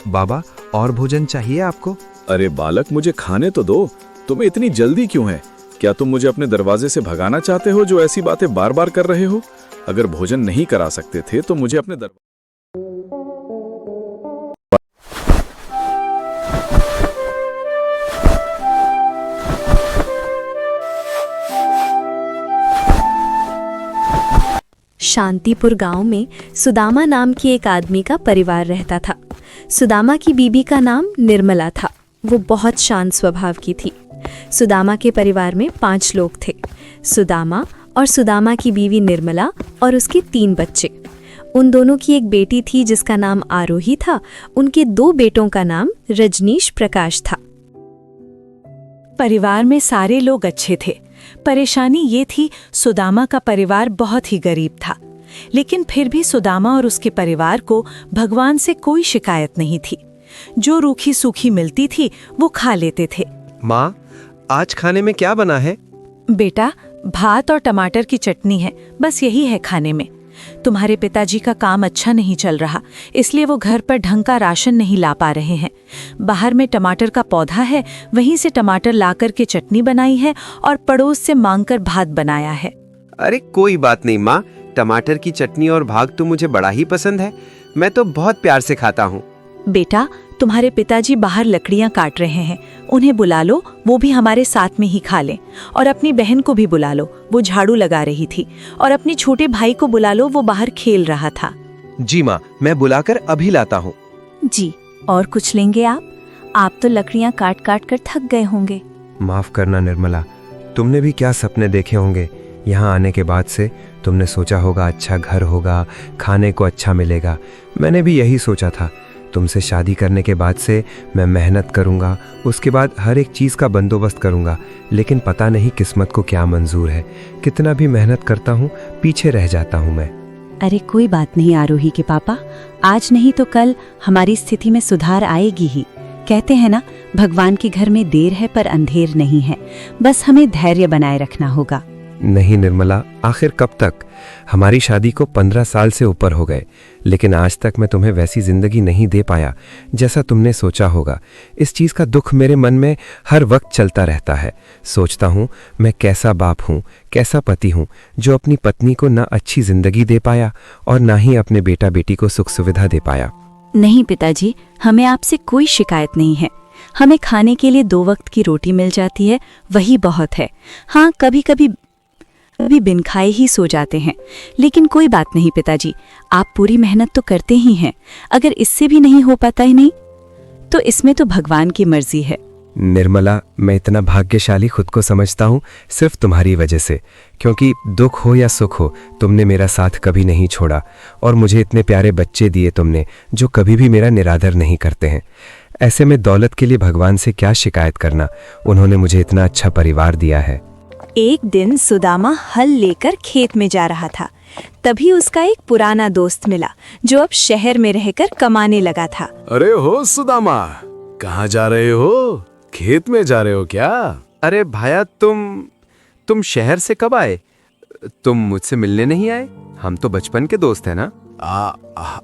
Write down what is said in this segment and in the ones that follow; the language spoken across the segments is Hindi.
बाबा, और भोजन चाहिए आपको? अरे बालक, मुझे खाने तो दो। तुम्हें इतनी जल्दी क्यों है? क्या तुम मुझे अपने दरवाजे से भगाना चाहते हो जो ऐसी बातें बार बार कर रहे हो? अगर भोजन नहीं करा सकते थे तो मुझे अपने शांतिपुर गांव में सुदामा नाम की एक आदमी का परिवार रहता था। सुदामा की बीबी का नाम निर्मला था। वो बहुत शांत स्वभाव की थी। सुदामा के परिवार में 5 लोग थे। सुदामा और सुदामा की बीवी निर्मला और उसके 3 बच्चे। उन दोनों की एक बेटी थी जिसका नाम आरोही था। उनके 2 बेटों का नाम रजनीश प्रकाश था। परिवार में सारे लोग अच्छे थे। परेशानी ये थी, सुदामा का परिवार बहुत ही गरीब था। लेकिन फिर भी सुदामा और उसके परिवार को भगवान से कोई शिकायत नहीं थी। जो रूखी सूखी मिलती थी वो खा लेते थे। माँ, आज खाने में क्या बना है? बेटा, भात और टमाटर की चटनी है, बस यही है खाने में। तुम्हारे पिताजी का काम अच्छा नहीं चल रहा, इसलिए वो घर पर ढंग का राशन नहीं ला पा रहे हैं। बाहर में टमाटर का पौधा है, वहीं से टमाटर लाकर के चटनी बनाई है और पड़ोस से मांगकर भात बनाया है। अरे कोई बात नहीं माँ, टमाटर की चटनी और भात तो मुझे बड़ा ही पसंद है। मैं तो बहुत प्यार से खाता हूँ। बेटा, तुम्हारे पिताजी बाहर लकड़ियां काट रहे हैं, उन्हें बुला लो, वो भी हमारे साथ में ही खा लें। और अपनी बहन को भी बुला लो, वो झाड़ू लगा रही थी। और अपने छोटे भाई को बुला लो, वो बाहर खेल रहा था। जी माँ, मैं बुलाकर अभी लाता हूँ। जी, और कुछ लेंगे आप तो लकड़ियां काट काट कर थक गए होंगे। माफ करना निर्मला, तुमने भी क्या सपने देखे होंगे। यहाँ आने के बाद से तुमने सोचा होगा अच्छा घर होगा, खाने को अच्छा मिलेगा। मैंने भी यही सोचा था। तुमसे शादी करने के बाद से मैं मेहनत करूंगा, उसके बाद हर एक चीज़ का बंदोबस्त करूंगा। लेकिन पता नहीं किस्मत को क्या मंजूर है। कितना भी मेहनत करता हूँ, पीछे रह जाता हूँ मैं। अरे कोई बात नहीं आरोही के पापा, आज नहीं तो कल हमारी स्थिति में सुधार आएगी ही। कहते हैं ना, भगवान के घर में देर है पर अंधेर नहीं है। बस हमें धैर्य बनाए रखना होगा। नहीं निर्मला, आखिर कब तक? हमारी शादी को 15 साल से ऊपर हो गए, लेकिन आज तक मैं तुम्हें वैसी जिंदगी नहीं दे पाया जैसा तुमने सोचा होगा। इस चीज़ का दुख मेरे मन में हर वक्त चलता रहता है। सोचता हूँ मैं कैसा बाप हूँ, कैसा पति हूँ जो अपनी पत्नी को ना अच्छी जिंदगी दे पाया और ना ही अपने बेटा बेटी को सुख सुविधा दे पाया। नहीं पिताजी, हमें आपसे कोई शिकायत नहीं है। हमें खाने के लिए 2 वक्त की रोटी मिल जाती है, वही बहुत है। हाँ, कभी कभी बिन खाए ही सो जाते हैं, लेकिन कोई बात नहीं पिताजी, आप पूरी मेहनत तो करते ही हैं। अगर इससे भी नहीं हो पाता ही नहीं तो इसमें तो भगवान की मर्जी है। निर्मला, मैं इतना भाग्यशाली खुद को समझता हूँ सिर्फ तुम्हारी वजह से। क्योंकि दुख हो या सुख हो, तुमने मेरा साथ कभी नहीं छोड़ा और मुझे इतने प्यारे बच्चे दिए तुमने जो कभी भी मेरा निरादर नहीं करते हैं। ऐसे में दौलत के लिए भगवान से क्या शिकायत करना। उन्होंने मुझे इतना अच्छा परिवार दिया है। एक दिन सुदामा हल लेकर खेत में जा रहा था। तभी उसका एक पुराना दोस्त मिला जो अब शहर में रहकर कमाने लगा था। अरे हो सुदामा, कहाँ जा रहे हो? खेत में जा रहे हो क्या? अरे भाया, तुम शहर से कब आए? तुम मुझसे मिलने नहीं आए? हम तो बचपन के दोस्त हैं ना।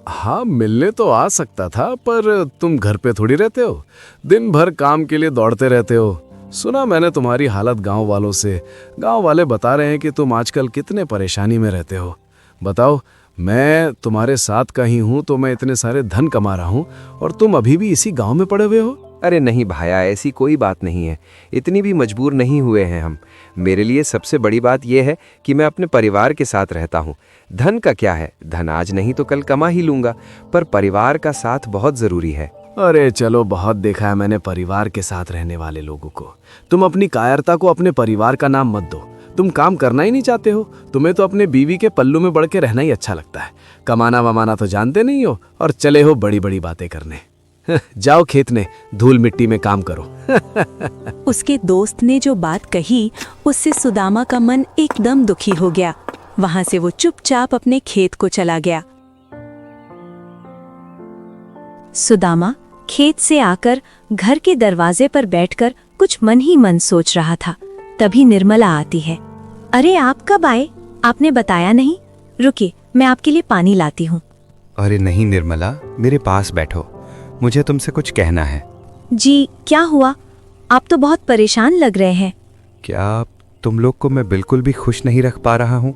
हाँ, मिलने तो आ सकता था, पर तुम घर पे थोड़ी रहते हो। दिन भर काम के लिए दौड़ते रहते हो। सुना मैंने तुम्हारी हालत गांव वालों से। गांव वाले बता रहे हैं कि तुम आजकल कितने परेशानी में रहते हो। बताओ, मैं तुम्हारे साथ का ही हूँ तो मैं इतने सारे धन कमा रहा हूँ और तुम अभी भी इसी गांव में पड़े हुए हो। अरे नहीं भाया, ऐसी कोई बात नहीं है। इतनी भी मजबूर नहीं हुए हैं हम। मेरे लिए सबसे बड़ी बात यह है कि मैं अपने परिवार के साथ रहता हूँ। धन का क्या है, धन आज नहीं तो कल कमा ही लूंगा, पर परिवार का साथ बहुत जरूरी है। अरे चलो, बहुत देखा है मैंने परिवार के साथ रहने वाले लोगों को। तुम अपनी कायरता को अपने परिवार का नाम मत दो। तुम काम करना ही नहीं चाहते हो। तुम्हें तो अपने बीवी के पल्लू में बढ़ के रहना ही अच्छा लगता है। कमाना वमाना तो जानते नहीं हो और चले हो बड़ी बड़ी बातें करने। जाओ खेत में धूल मिट्टी में काम करो। उसके दोस्त ने जो बात कही, उससे सुदामा का मन एकदम दुखी हो गया। वहां से वो चुपचाप अपने खेत को चला गया। सुदामा खेत से आकर घर के दरवाजे पर बैठकर कुछ मन ही मन सोच रहा था। तभी निर्मला आती है। अरे आप कब आए? आपने बताया नहीं। रुकिए, मैं आपके लिए पानी लाती हूँ। अरे नहीं निर्मला, मेरे पास बैठो। मुझे तुमसे कुछ कहना है। जी क्या हुआ? आप तो बहुत परेशान लग रहे हैं। क्या तुम लोग को मैं बिल्कुल भी खुश नहीं रख पा रहा हूँ?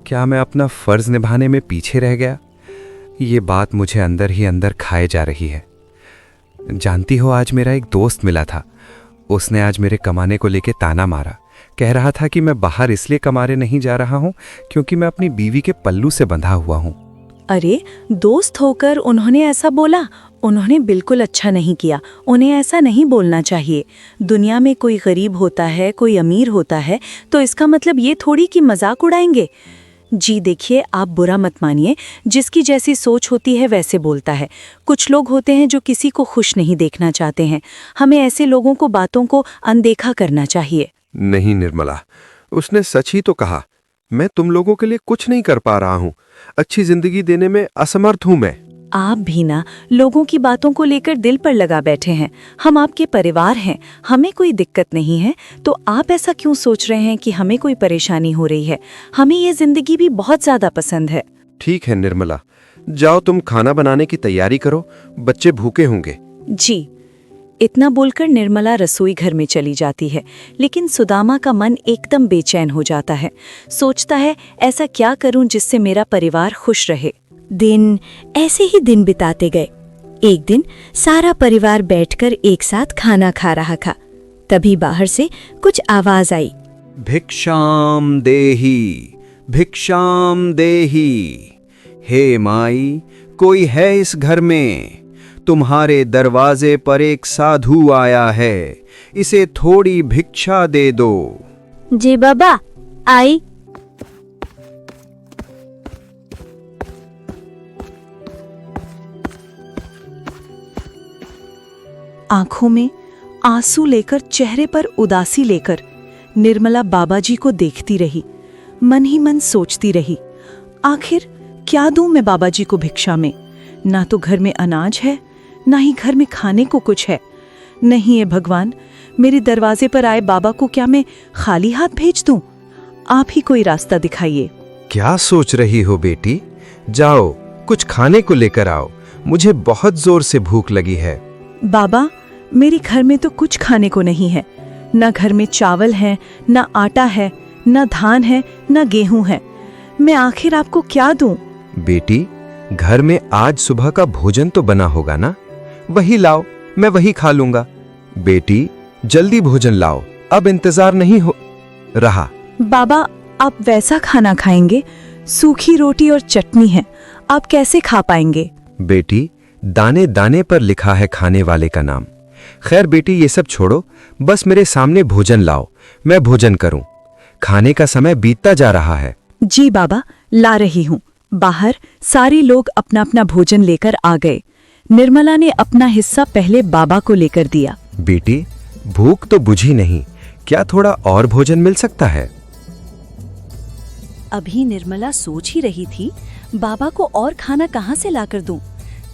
क्या मैं अपना फर्ज निभाने में पीछे रह गया? ये बात मुझे अंदर ही अंदर खाए जा रही है। जानती हो, आज मेरा एक दोस्त मिला था। उसने आज मेरे कमाने को लेके ताना मारा। कह रहा था कि मैं बाहर इसलिए कमाने नहीं जा रहा हूँ क्योंकि मैं अपनी बीवी के पल्लू से बंधा हुआ हूँ। अरे, दोस्त होकर उन्होंने ऐसा बोला? उन्होंने बिल्कुल अच्छा नहीं किया। उन्हें ऐसा नहीं बोलना चाहिए। दुनिया में कोई गरीब होता है, कोई अमीर होता है, तो इसका मतलब ये थोड़ी कि मजाक उड़ाएंगे। जी देखिए, आप बुरा मत मानिए। जिसकी जैसी सोच होती है वैसे बोलता है। कुछ लोग होते हैं जो किसी को खुश नहीं देखना चाहते हैं। हमें ऐसे लोगों को बातों को अनदेखा करना चाहिए। नहीं निर्मला, उसने सच ही तो कहा। मैं तुम लोगों के लिए कुछ नहीं कर पा रहा हूँ। अच्छी जिंदगी देने में असमर्थ हूँ मैं। आप भी ना लोगों की बातों को लेकर दिल पर लगा बैठे हैं। हम आपके परिवार हैं, हमें कोई दिक्कत नहीं है, तो आप ऐसा क्यों सोच रहे हैं कि हमें कोई परेशानी हो रही है? हमें ये जिंदगी भी बहुत ज्यादा पसंद है। ठीक है निर्मला, जाओ तुम खाना बनाने की तैयारी करो, बच्चे भूखे होंगे। जी। इतना बोलकर निर्मला रसोई घर में चली जाती है, लेकिन सुदामा का मन एकदम बेचैन हो जाता है। सोचता है, ऐसा क्या करूं जिससे मेरा परिवार खुश रहे। दिन ऐसे ही दिन बिताते गए। एक दिन सारा परिवार बैठकर एक साथ खाना खा रहा था। तभी बाहर से कुछ आवाज आई। भिक्षाम देही, भिक्षाम देही। हे माई, कोई है इस घर में? तुम्हारे दरवाजे पर एक साधु आया है, इसे थोड़ी भिक्षा दे दो। जी बाबा, आई। आंखों में आंसू लेकर, चेहरे पर उदासी लेकर निर्मला बाबाजी को देखती रही। मन ही मन सोचती रही, आखिर क्या दूं मैं बाबाजी को भिक्षा में? ना तो घर में अनाज है, ना ही घर में खाने को कुछ है। नहीं है भगवान, मेरे दरवाजे पर आए बाबा को क्या मैं खाली हाथ भेज दूं? आप ही कोई रास्ता दिखाइए। क्या सोच रही हो बेटी? जाओ कुछ खाने को लेकर आओ, मुझे बहुत जोर से भूख लगी है। बाबा, मेरे घर में तो कुछ खाने को नहीं है। न घर में चावल है, न आटा है, न धान है, न गेहूं है। मैं आखिर आपको क्या दूं? बेटी, घर में आज सुबह का भोजन तो बना होगा ना? वही लाओ, मैं वही खा लूंगा। बेटी जल्दी भोजन लाओ, अब इंतजार नहीं हो रहा। बाबा, आप वैसा खाना खाएंगे? सूखी रोटी और चटनी है, आप कैसे खा पाएंगे? बेटी, दाने दाने पर लिखा है खाने वाले का नाम। खैर बेटी, ये सब छोड़ो, बस मेरे सामने भोजन लाओ, मैं भोजन करूं। खाने का समय बीतता जा रहा है। जी बाबा, ला रही हूँ। बाहर सारे लोग अपना अपना भोजन लेकर आ गए। निर्मला ने अपना हिस्सा पहले बाबा को लेकर दिया। बेटी, भूख तो बुझी नहीं, क्या थोड़ा और भोजन मिल सकता है? अभी निर्मला सोच ही रही थी, बाबा को और खाना कहाँ से लाकर दूं?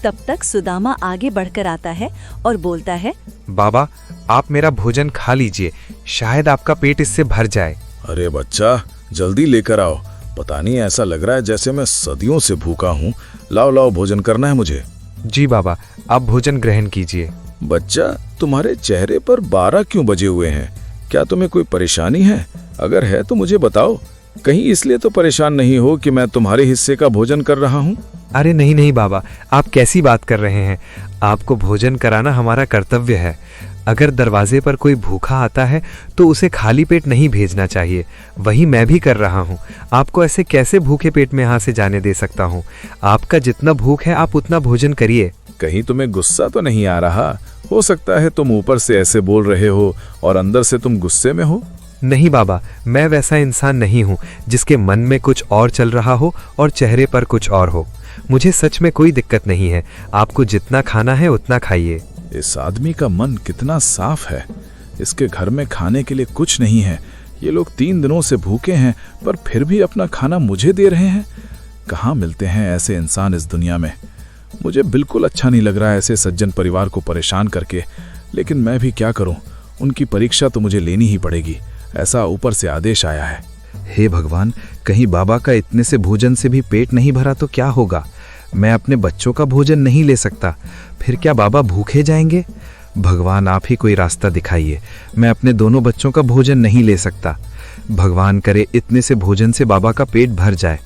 तब तक सुदामा आगे बढ़कर आता है और बोलता है, बाबा, आप मेरा भोजन खा लीजिए, शायद आपका पेट इससे भर जाए। अरे बच्चा, जल्दी लेकर आओ। पता नहीं, ऐसा लग रहा है जैसे मैं सदियों से भूखा हूँ। लाओ लाओ, भोजन करना है मुझे। जी बाबा, आप भोजन ग्रहण कीजिए। बच्चा, तुम्हारे चेहरे पर 12 क्यों बजे हुए हैं? क्या तुम्हें कोई परेशानी है? अगर है तो मुझे बताओ। कहीं इसलिए तो परेशान नहीं हो कि मैं तुम्हारे हिस्से का भोजन कर रहा हूँ? अरे नहीं नहीं बाबा, आप कैसी बात कर रहे हैं? आपको भोजन कराना हमारा कर्तव्य है। अगर दरवाजे पर कोई भूखा आता है तो उसे खाली पेट नहीं भेजना चाहिए। वही मैं भी कर रहा हूँ। आपको ऐसे कैसे भूखे पेट में यहाँ से जाने दे सकता हूँ? आपका जितना भूख है आप उतना भोजन करिए। कहीं तुम्हें गुस्सा तो नहीं आ रहा? हो सकता है तुम ऊपर से ऐसे बोल रहे हो और अंदर से तुम गुस्से में हो। नहीं बाबा, मैं वैसा इंसान नहीं हूँ जिसके मन में कुछ और चल रहा हो और चेहरे पर कुछ और हो। मुझे सच में कोई दिक्कत नहीं है। आपको जितना खाना है उतना खाइए। इस आदमी का मन कितना साफ है। इसके घर में खाने के लिए कुछ नहीं है। ये लोग 3 दिनों से भूखे हैं, पर फिर भी अपना खाना मुझे दे रहे हैं। कहाँ मिलते हैं ऐसे इंसान इस दुनिया में? मुझे बिल्कुल अच्छा नहीं लग रहा है ऐसे सज्जन परिवार को परेशान करके, लेकिन मैं भी क्या करूं? उनकी परीक्षा तो मुझे लेनी ही पड़ेगी। ऐसा ऊपर से आदेश आया है। हे भगवान, कहीं बाबा का इतने से भोजन से भी पेट नहीं भरा तो क्या होगा? मैं अपने बच्चों का भोजन नहीं ले सकता, फिर क्या बाबा भूखे जाएंगे? भगवान आप ही कोई रास्ता दिखाइए, मैं अपने दोनों बच्चों का भोजन नहीं ले सकता। भगवान करे इतने से भोजन से बाबा का पेट भर जाए।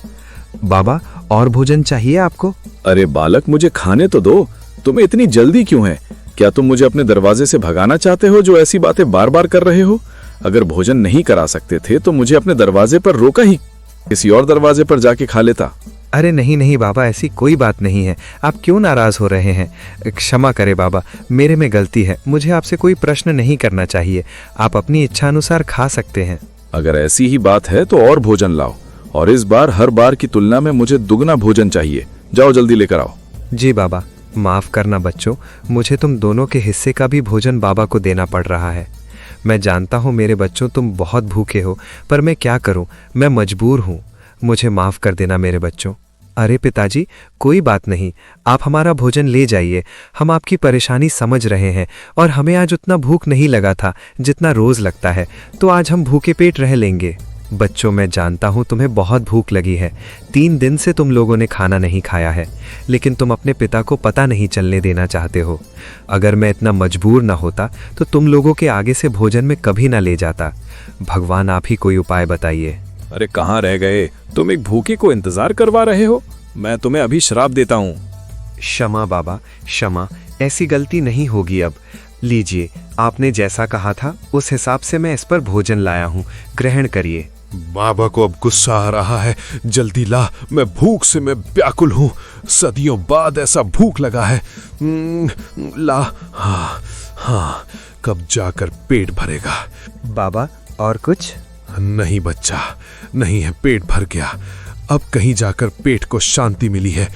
बाबा और भोजन चाहिए आपको? अरे बालक, मुझे खाने तो दो। तुम्हें इतनी जल्दी क्यों है? क्या तुम मुझे अपने दरवाजे से भगाना चाहते हो जो ऐसी बातें बार बार कर रहे हो? अगर भोजन नहीं करा सकते थे तो मुझे अपने दरवाजे पर रोका ही, किसी और दरवाजे पर जाके खा लेता। अरे नहीं नहीं बाबा, ऐसी कोई बात नहीं है। आप क्यों नाराज हो रहे हैं? क्षमा करें बाबा, मेरे में गलती है। मुझे आपसे कोई प्रश्न नहीं करना चाहिए। आप अपनी इच्छा अनुसार खा सकते हैं। अगर ऐसी ही बात है तो और भोजन लाओ, और इस बार हर बार की तुलना में मुझे दुगना भोजन चाहिए। जाओ जल्दी लेकर आओ। जी बाबा, माफ़ करना बच्चों, मुझे तुम दोनों के हिस्से का भी भोजन बाबा को देना पड़ रहा है। मैं जानता हूँ मेरे बच्चों, तुम बहुत भूखे हो, पर मैं क्या करूँ, मैं मजबूर हूँ। मुझे माफ़ कर देना मेरे बच्चों। अरे पिताजी, कोई बात नहीं, आप हमारा भोजन ले जाइए। हम आपकी परेशानी समझ रहे हैं और हमें आज उतना भूख नहीं लगा था जितना रोज़ लगता है, तो आज हम भूखे पेट रह लेंगे। बच्चों, मैं जानता हूँ तुम्हें बहुत भूख लगी है। 3 दिन से तुम लोगों ने खाना नहीं खाया है, लेकिन तुम अपने पिता को पता नहीं चलने देना चाहते हो। अगर मैं इतना मजबूर ना होता तो तुम लोगों के आगे से भोजन में कभी ना ले जाता। भगवान आप ही कोई उपाय बताइए। अरे कहाँ रह गए? तुम एक भूखे को इंतजार करवा रहे हो। मैं तुम्हें अभी श्राप देता हूँ। क्षमा बाबा, क्षमा, ऐसी गलती नहीं होगी अब। लीजिए, आपने जैसा कहा था उस हिसाब से मैं इस पर भोजन लाया हूँ, ग्रहण करिए। बाबा को अब गुस्सा आ रहा है। जल्दी ला, मैं भूख से मैं व्याकुल हूँ। सदियों बाद ऐसा भूख लगा है। ला। हाँ हाँ, कब जाकर पेट भरेगा? बाबा, और कुछ? नहीं बच्चा, नहीं है, पेट भर गया। अब कहीं जाकर पेट को शांति मिली है।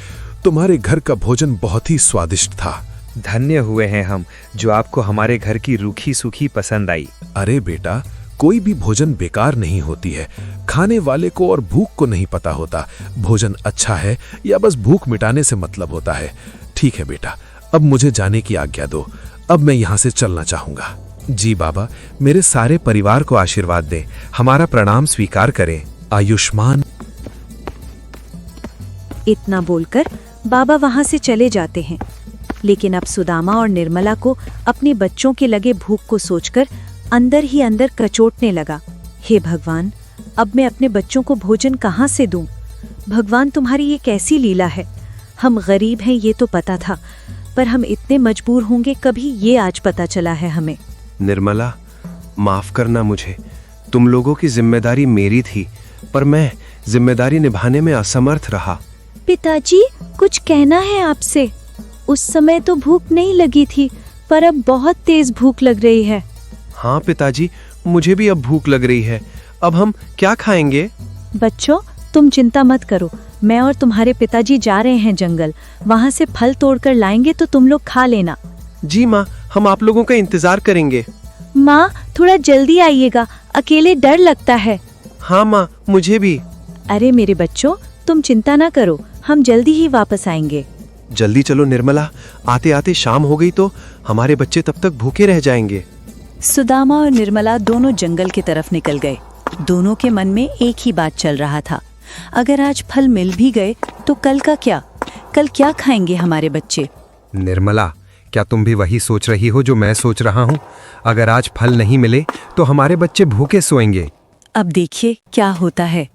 तुम्हारे घर का भोजन बहुत ही स्वादिष्ट था। धन्य हुए हैं हम जो आपको हमारे घर की रूखी सूखी पसंद आई। अरे बेटा, कोई भी भोजन बेकार नहीं होती है। खाने वाले को और भूख को नहीं पता होता भोजन अच्छा है या बस भूख मिटाने से मतलब होता है। ठीक है बेटा, अब मुझे जाने की आज्ञा दो। अब मैं यहाँ से चलना चाहूंगा। जी बाबा, मेरे सारे परिवार को आशीर्वाद दें, हमारा प्रणाम स्वीकार करें। आयुष्मान। इतना बोलकर बाबा वहां से चले जाते हैं, लेकिन अब सुदामा और निर्मला को अपने बच्चों के लगे भूख को सोचकर अंदर ही अंदर कचोटने लगा। हे भगवान, अब मैं अपने बच्चों को भोजन कहाँ से दूं? भगवान, तुम्हारी ये कैसी लीला है? हम गरीब हैं ये तो पता था, पर हम इतने मजबूर होंगे कभी ये आज पता चला है हमें। निर्मला, माफ करना मुझे। तुम लोगों की जिम्मेदारी मेरी थी, पर मैं जिम्मेदारी निभाने में असमर्थ रहा। पिताजी, कुछ कहना है आपसे। उस समय तो भूख नहीं लगी थी, पर अब बहुत तेज भूख लग रही है। हाँ पिताजी, मुझे भी अब भूख लग रही है। अब हम क्या खाएंगे? बच्चों, तुम चिंता मत करो, मैं और तुम्हारे पिताजी जा रहे हैं जंगल। वहाँ से फल तोड़कर लाएंगे तो तुम लोग खा लेना। जी माँ, हम आप लोगों का इंतजार करेंगे। माँ, थोड़ा जल्दी आइएगा, अकेले डर लगता है। हाँ माँ, मुझे भी। अरे मेरे बच्चों, तुम चिंता ना करो, हम जल्दी ही वापस आएंगे। जल्दी चलो निर्मला, आते आते शाम हो गई तो हमारे बच्चे तब तक भूखे रह जाएंगे। सुदामा और निर्मला दोनों जंगल की तरफ निकल गए। दोनों के मन में एक ही बात चल रहा था, अगर आज फल मिल भी गए तो कल का क्या? कल क्या खाएंगे हमारे बच्चे? निर्मला, क्या तुम भी वही सोच रही हो जो मैं सोच रहा हूँ? अगर आज फल नहीं मिले तो हमारे बच्चे भूखे सोएंगे। अब देखिए क्या होता है।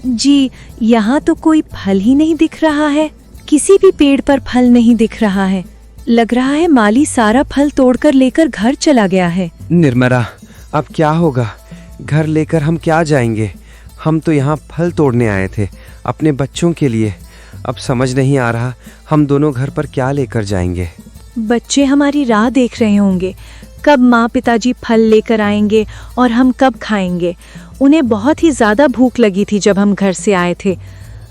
जी, यहाँ तो कोई फल ही नहीं दिख रहा है। किसी भी पेड़ पर फल नहीं दिख रहा है। लग रहा है माली सारा फल तोड़कर लेकर घर चला गया है। निर्मला, अब क्या होगा? घर लेकर हम क्या जाएंगे? हम तो यहाँ फल तोड़ने आए थे अपने बच्चों के लिए। अब समझ नहीं आ रहा हम दोनों घर पर क्या लेकर जाएंगे। बच्चे हमारी राह देख रहे होंगे, कब माँ पिताजी फल लेकर आएंगे और हम कब खाएंगे। उन्हें बहुत ही ज्यादा भूख लगी थी जब हम घर से आए थे।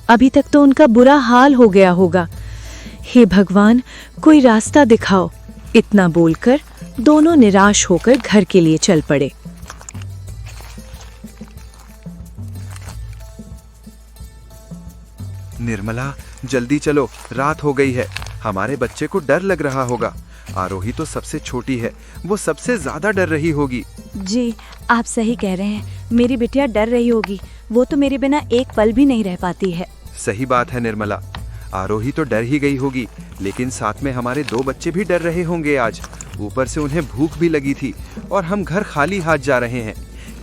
अभी तक तो उनका बुरा हाल हो गया होगा। हे भगवान, कोई रास्ता दिखाओ। इतना बोलकर दोनों निराश होकर घर के लिए चल पड़े। निर्मला, जल्दी चलो, रात हो गई है। हमारे बच्चे को डर लग रहा होगा। आरोही तो सबसे छोटी है, वो सबसे ज्यादा डर रही होगी। जी, आप सही कह रहे हैं। मेरी बिटिया डर रही होगी। वो तो मेरे बिना एक पल भी नहीं रह पाती है। सही बात है निर्मला, आरोही तो डर ही गई होगी, लेकिन साथ में हमारे 2 बच्चे भी डर रहे होंगे आज। ऊपर से उन्हें भूख भी लगी थी और हम घर खाली हाथ जा रहे हैं।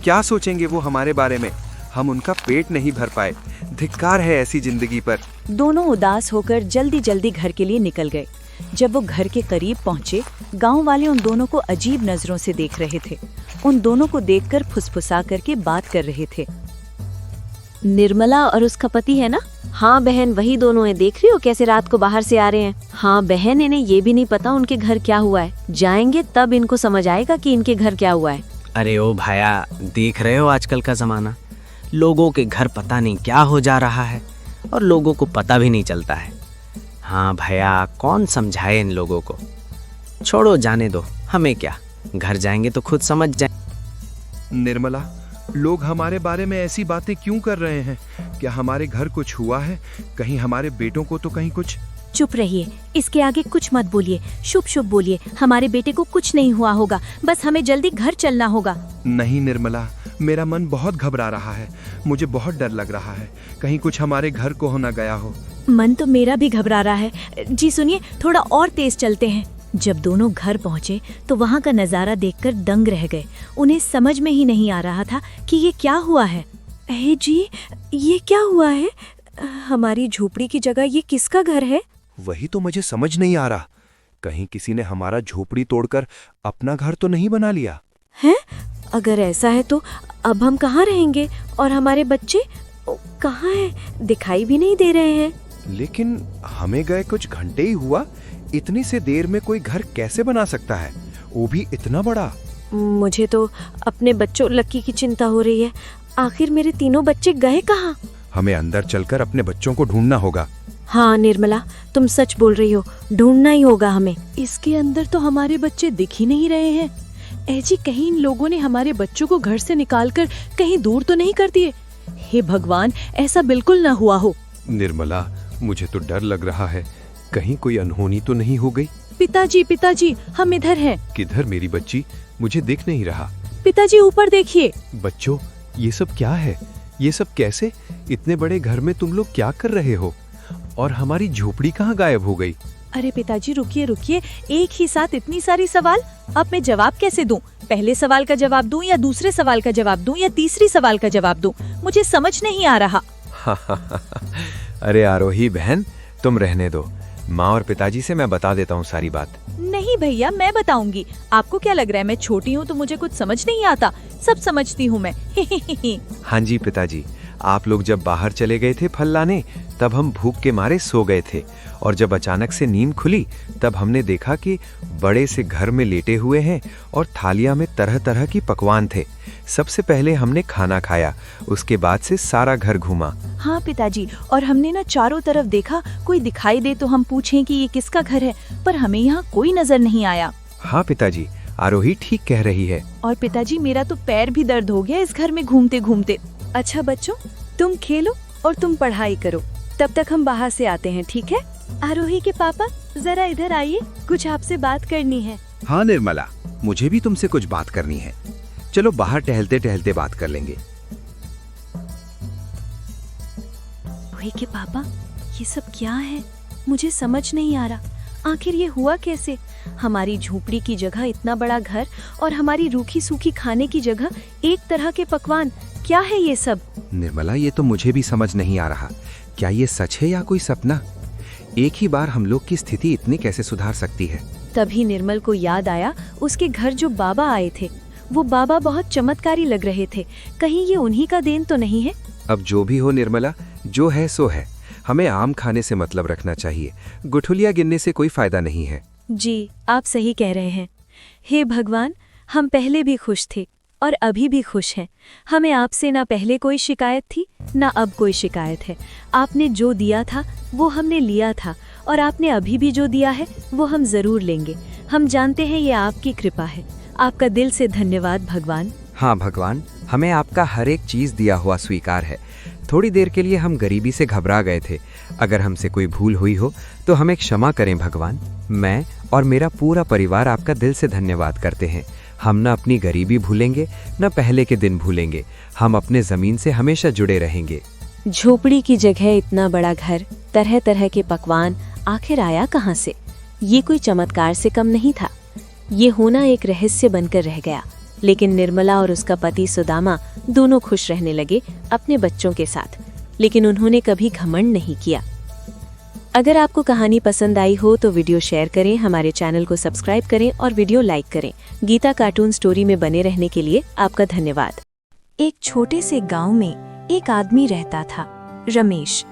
क्या सोचेंगे वो हमारे बारे में? हम उनका पेट नहीं भर पाए। धिक्कार है ऐसी जिंदगी पर। दोनों उदास होकर जल्दी जल्दी घर के लिए निकल गए। जब वो घर के करीब पहुंचे, गांव वाले उन दोनों को अजीब नजरों से देख रहे थे। उन दोनों को देखकर फुसफुसा करके बात कर रहे थे। निर्मला और उसका पति है ना? हाँ बहन, वही दोनों हैं। देख रही हो कैसे रात को बाहर से आ रहे हैं? हाँ बहन, इन्हें ये भी नहीं पता उनके घर क्या हुआ है। जाएंगे तब इनको समझ आएगा कि इनके घर क्या हुआ है। अरे ओ भाया, देख रहे हो आजकल का जमाना, लोगों के घर पता नहीं क्या हो जा रहा है और लोगों को पता भी नहीं चलता है। हाँ भैया, कौन समझाए इन लोगों को। छोड़ो, जाने दो, हमें क्या, घर जाएंगे तो खुद समझ जाए। निर्मला, लोग हमारे बारे में ऐसी बातें क्यों कर रहे हैं? क्या हमारे घर कुछ हुआ है? कहीं हमारे बेटों को तो कहीं कुछ? चुप रहिए, इसके आगे कुछ मत बोलिए। शुभ शुभ बोलिए। हमारे बेटे को कुछ नहीं हुआ होगा, बस हमें जल्दी घर चलना होगा। नहीं निर्मला, मेरा मन बहुत घबरा रहा है। मुझे बहुत डर लग रहा है, कहीं कुछ हमारे घर को ना गया हो। मन तो मेरा भी घबरा रहा है। जी सुनिए, थोड़ा और तेज चलते हैं। जब दोनों घर पहुंचे तो वहां का नजारा देखकर दंग रह गए। उन्हें समझ में ही नहीं आ रहा था कि ये क्या हुआ है। अरे जी, ये क्या हुआ है? हमारी झोपड़ी की जगह ये किसका घर है? वही तो मुझे समझ नहीं आ रहा। कहीं किसी ने हमारा झोपड़ी तोड़कर अपना घर तो नहीं बना लिया? हैं? अगर ऐसा है तो अब हम कहाँ रहेंगे? और हमारे बच्चे कहाँ हैं? दिखाई भी नहीं दे रहे हैं। लेकिन हमें गए कुछ घंटे ही हुआ। इतनी से देर में कोई घर कैसे बना सकता है, वो भी इतना बड़ा? मुझे तो अपने बच्चों लक्की की चिंता हो रही है। आखिर मेरे तीनों बच्चे गए कहाँ? हमें अंदर चलकर अपने बच्चों को ढूंढना होगा। हाँ निर्मला, तुम सच बोल रही हो, ढूंढना ही होगा हमें। इसके अंदर तो हमारे बच्चे दिख ही नहीं रहे हैं। ऐजी, कहीं इन लोगों ने हमारे बच्चों को घर से निकालकर कहीं दूर तो नहीं कर दिए? हे भगवान, ऐसा बिल्कुल ना हुआ हो। निर्मला, मुझे तो डर लग रहा है, कहीं कोई अनहोनी तो नहीं हो गई? पिताजी, पिताजी, हम इधर हैं। किधर मेरी बच्ची? मुझे दिख नहीं रहा। पिताजी, ऊपर देखिए। बच्चों, ये सब क्या है? ये सब कैसे? इतने बड़े घर में तुम लोग क्या कर रहे हो? और हमारी झोपड़ी कहाँ गायब हो गई? अरे पिताजी, रुकिए रुकिए, एक ही साथ इतनी सारी सवाल, अब मैं जवाब कैसे दूं? पहले सवाल का जवाब दूं या दूसरे सवाल का जवाब दूं या तीसरी सवाल का जवाब दूं? मुझे समझ नहीं आ रहा। अरे आरोही बहन, तुम रहने दो। माँ और पिताजी से मैं बता देता हूँ सारी बात। नहीं भैया, मैं बताऊंगी। आपको क्या लग रहा है मैं छोटी हूँ तो मुझे कुछ समझ नहीं आता? सब समझती हूँ मैं। हाँ जी पिताजी, आप लोग जब बाहर चले गए थे फल लाने, तब हम भूख के मारे सो गए थे, और जब अचानक से नींद खुली तब हमने देखा कि बड़े से घर में लेटे हुए हैं और थालियां में तरह तरह की पकवान थे। सबसे पहले हमने खाना खाया, उसके बाद से सारा घर घूमा। हाँ पिताजी, और हमने ना चारों तरफ देखा, कोई दिखाई दे तो हम पूछें कि ये किसका घर है, पर हमें यहाँ कोई नजर नहीं आया। हाँ पिताजी, आरोही ठीक कह रही है। और पिताजी, मेरा तो पैर भी दर्द हो गया इस घर में घूमते घूमते। अच्छा बच्चों, तुम खेलो और तुम पढ़ाई करो, तब तक हम बाहर से आते हैं, ठीक है? आरोही के पापा, जरा इधर आइए, कुछ आपसे बात करनी है। हाँ निर्मला, मुझे भी तुमसे कुछ बात करनी है। चलो बाहर टहलते टहलते बात कर लेंगे। आरोही के पापा, ये सब क्या है? मुझे समझ नहीं आ रहा। आखिर ये हुआ कैसे? हमारी झोपड़ी की जगह इतना बड़ा घर और हमारी रूखी सूखी खाने की जगह एक तरह के पकवान, क्या है ये सब? निर्मला, ये तो मुझे भी समझ नहीं आ रहा। क्या ये सच है या कोई सपना? एक ही बार हम लोग की स्थिति इतनी कैसे सुधार सकती है? तभी निर्मल को याद आया उसके घर जो बाबा आए थे, वो बाबा बहुत चमत्कारी लग रहे थे। कहीं ये उन्हीं का देन तो नहीं है? अब जो भी हो निर्मला, जो है सो है। हमें आम खाने से मतलब रखना चाहिए, गुठलियां गिनने से कोई फायदा नहीं है। जी, आप सही कह रहे हैं। हे भगवान, हम पहले भी खुश थे और अभी भी खुश हैं। हमें आपसे ना पहले कोई शिकायत थी, ना अब कोई शिकायत है। आपने जो दिया था वो हमने लिया था, और आपने अभी भी जो दिया है वो हम जरूर लेंगे। हम जानते हैं ये आपकी कृपा है। आपका दिल से धन्यवाद भगवान। हाँ भगवान, हमें आपका हर एक चीज़ दिया हुआ स्वीकार है। थोड़ी देर के लिए हम गरीबी से घबरा गए थे। अगर हमसे कोई भूल हुई हो तो हमें क्षमा करें भगवान। मैं और मेरा पूरा परिवार आपका दिल से धन्यवाद करते हैं। हम न अपनी गरीबी भूलेंगे, न पहले के दिन भूलेंगे। हम अपने ज़मीन से हमेशा जुड़े रहेंगे। झोपड़ी की जगह इतना बड़ा घर, तरह तरह के पकवान, आखिर आया कहाँ से? ये कोई चमत्कार से कम नहीं था। ये होना एक रहस्य बनकर रह गया। लेकिन निर्मला और उसका पति सुदामा दोनों खुश रहने लगे अपने बच्चों के साथ। लेकिन उन्होंने कभी घमंड नहीं किया। अगर आपको कहानी पसंद आई हो तो वीडियो शेयर करें, हमारे चैनल को सब्सक्राइब करें और वीडियो लाइक करें। गीता कार्टून स्टोरी में बने रहने के लिए आपका धन्यवाद। एक छोटे से गांव में एक आदमी रहता था, रमेश।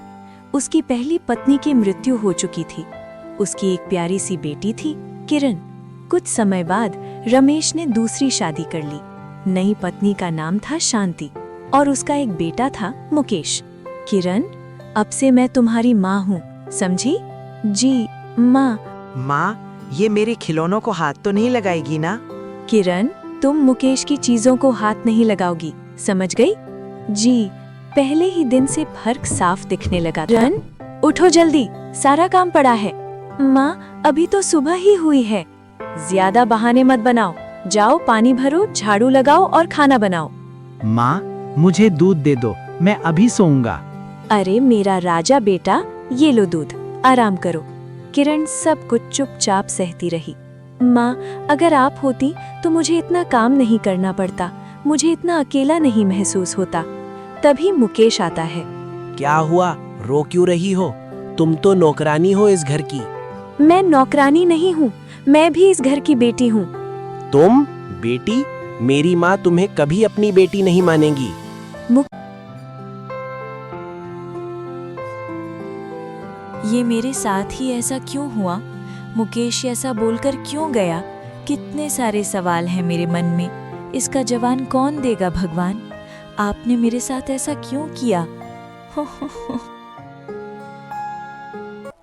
उसकी पहली पत्नी की मृत्यु हो चुकी थी। उसकी एक प्यारी सी बेटी थी, किरण। कुछ समय बाद रमेश ने दूसरी शादी कर ली। नई पत्नी का नाम था शांति और उसका एक बेटा था, मुकेश। किरण, अब से मैं तुम्हारी माँ हूँ, समझी? जी माँ। माँ, ये मेरे खिलौनों को हाथ तो नहीं लगाएगी ना? किरण, तुम मुकेश की चीजों को हाथ नहीं लगाओगी, समझ गई? जी। पहले ही दिन से फर्क साफ दिखने लगा। किरण, उठो जल्दी, सारा काम पड़ा है। माँ, अभी तो सुबह ही हुई है। ज्यादा बहाने मत बनाओ। जाओ, पानी भरो, झाड़ू लगाओ और खाना बनाओ। माँ, मुझे दूध दे दो, मैं अभी सोऊंगा। अरे मेरा राजा बेटा, ये लो दूध, आराम करो। किरण सब कुछ चुपचाप सहती रही। माँ, अगर आप होती तो मुझे इतना काम नहीं करना पड़ता, मुझे इतना अकेला नहीं महसूस होता। तभी मुकेश आता है। क्या हुआ, रो क्यों रही हो? तुम तो नौकरानी हो इस घर की। मैं नौकरानी नहीं हूँ, मैं भी इस घर की बेटी हूँ। तुम बेटी? मेरी माँ तुम्हें कभी अपनी बेटी नहीं मानेगी। ये मेरे साथ ही ऐसा क्यों हुआ? मुकेश ऐसा बोलकर क्यों गया? कितने सारे सवाल हैं मेरे मन में। इसका जवाब कौन देगा भगवान? आपने मेरे साथ ऐसा क्यों किया?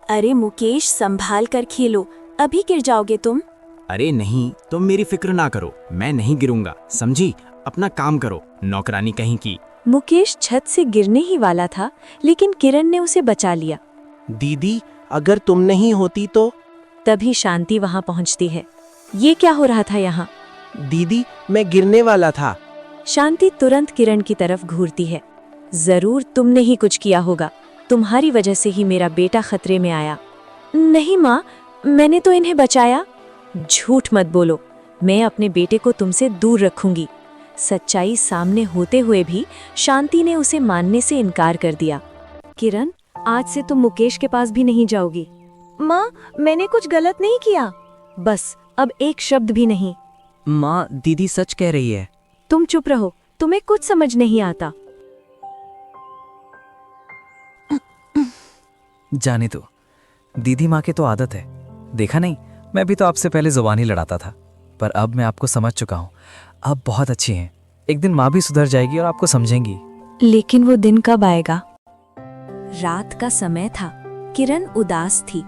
अरे मुकेश, संभाल कर खेलो, अभी गिर जाओगे तुम। अरे नहीं, तुम मेरी फिक्र ना करो, मैं नहीं गिरूंगा, समझी? अपना काम करो, नौकरानी कहीं की। मुकेश छत से गिरने ही वाला था, लेकिन किरण ने उसे बचा लिया। दीदी, अगर तुम नहीं होती तो? तभी शांति वहां पहुंचती है। ये क्या हो रहा था यहाँ? दीदी, मैं गिरने वाला था। शांति तुरंत किरण की तरफ घूरती है। जरूर तुमने ही कुछ किया होगा, तुम्हारी वजह से ही मेरा बेटा खतरे में आया। नहीं माँ, मैंने तो इन्हें बचाया। झूठ मत बोलो, मैं अपने बेटे को तुमसे दूर रखूंगी। सच्चाई सामने होते हुए भी शांति ने उसे मानने से इनकार कर दिया। किरण, आज से तुम मुकेश के पास भी नहीं जाओगी। माँ, मैंने कुछ गलत नहीं किया। बस अब एक शब्द भी नहीं। माँ, दीदी सच कह रही है। तुम चुप रहो, तुम्हें कुछ समझ नहीं आता। जाने दो, दीदी माँ की तो आदत है। देखा नहीं, मैं भी तो आपसे पहले जुबान ही लड़ाता था, पर अब मैं आपको समझ चुका हूँ। आप बहुत अच्छी हैं। एक दिन माँ भी सुधर जाएगी और आपको समझेंगी। लेकिन वो दिन कब आएगा? रात का समय था। किरण उदास थी।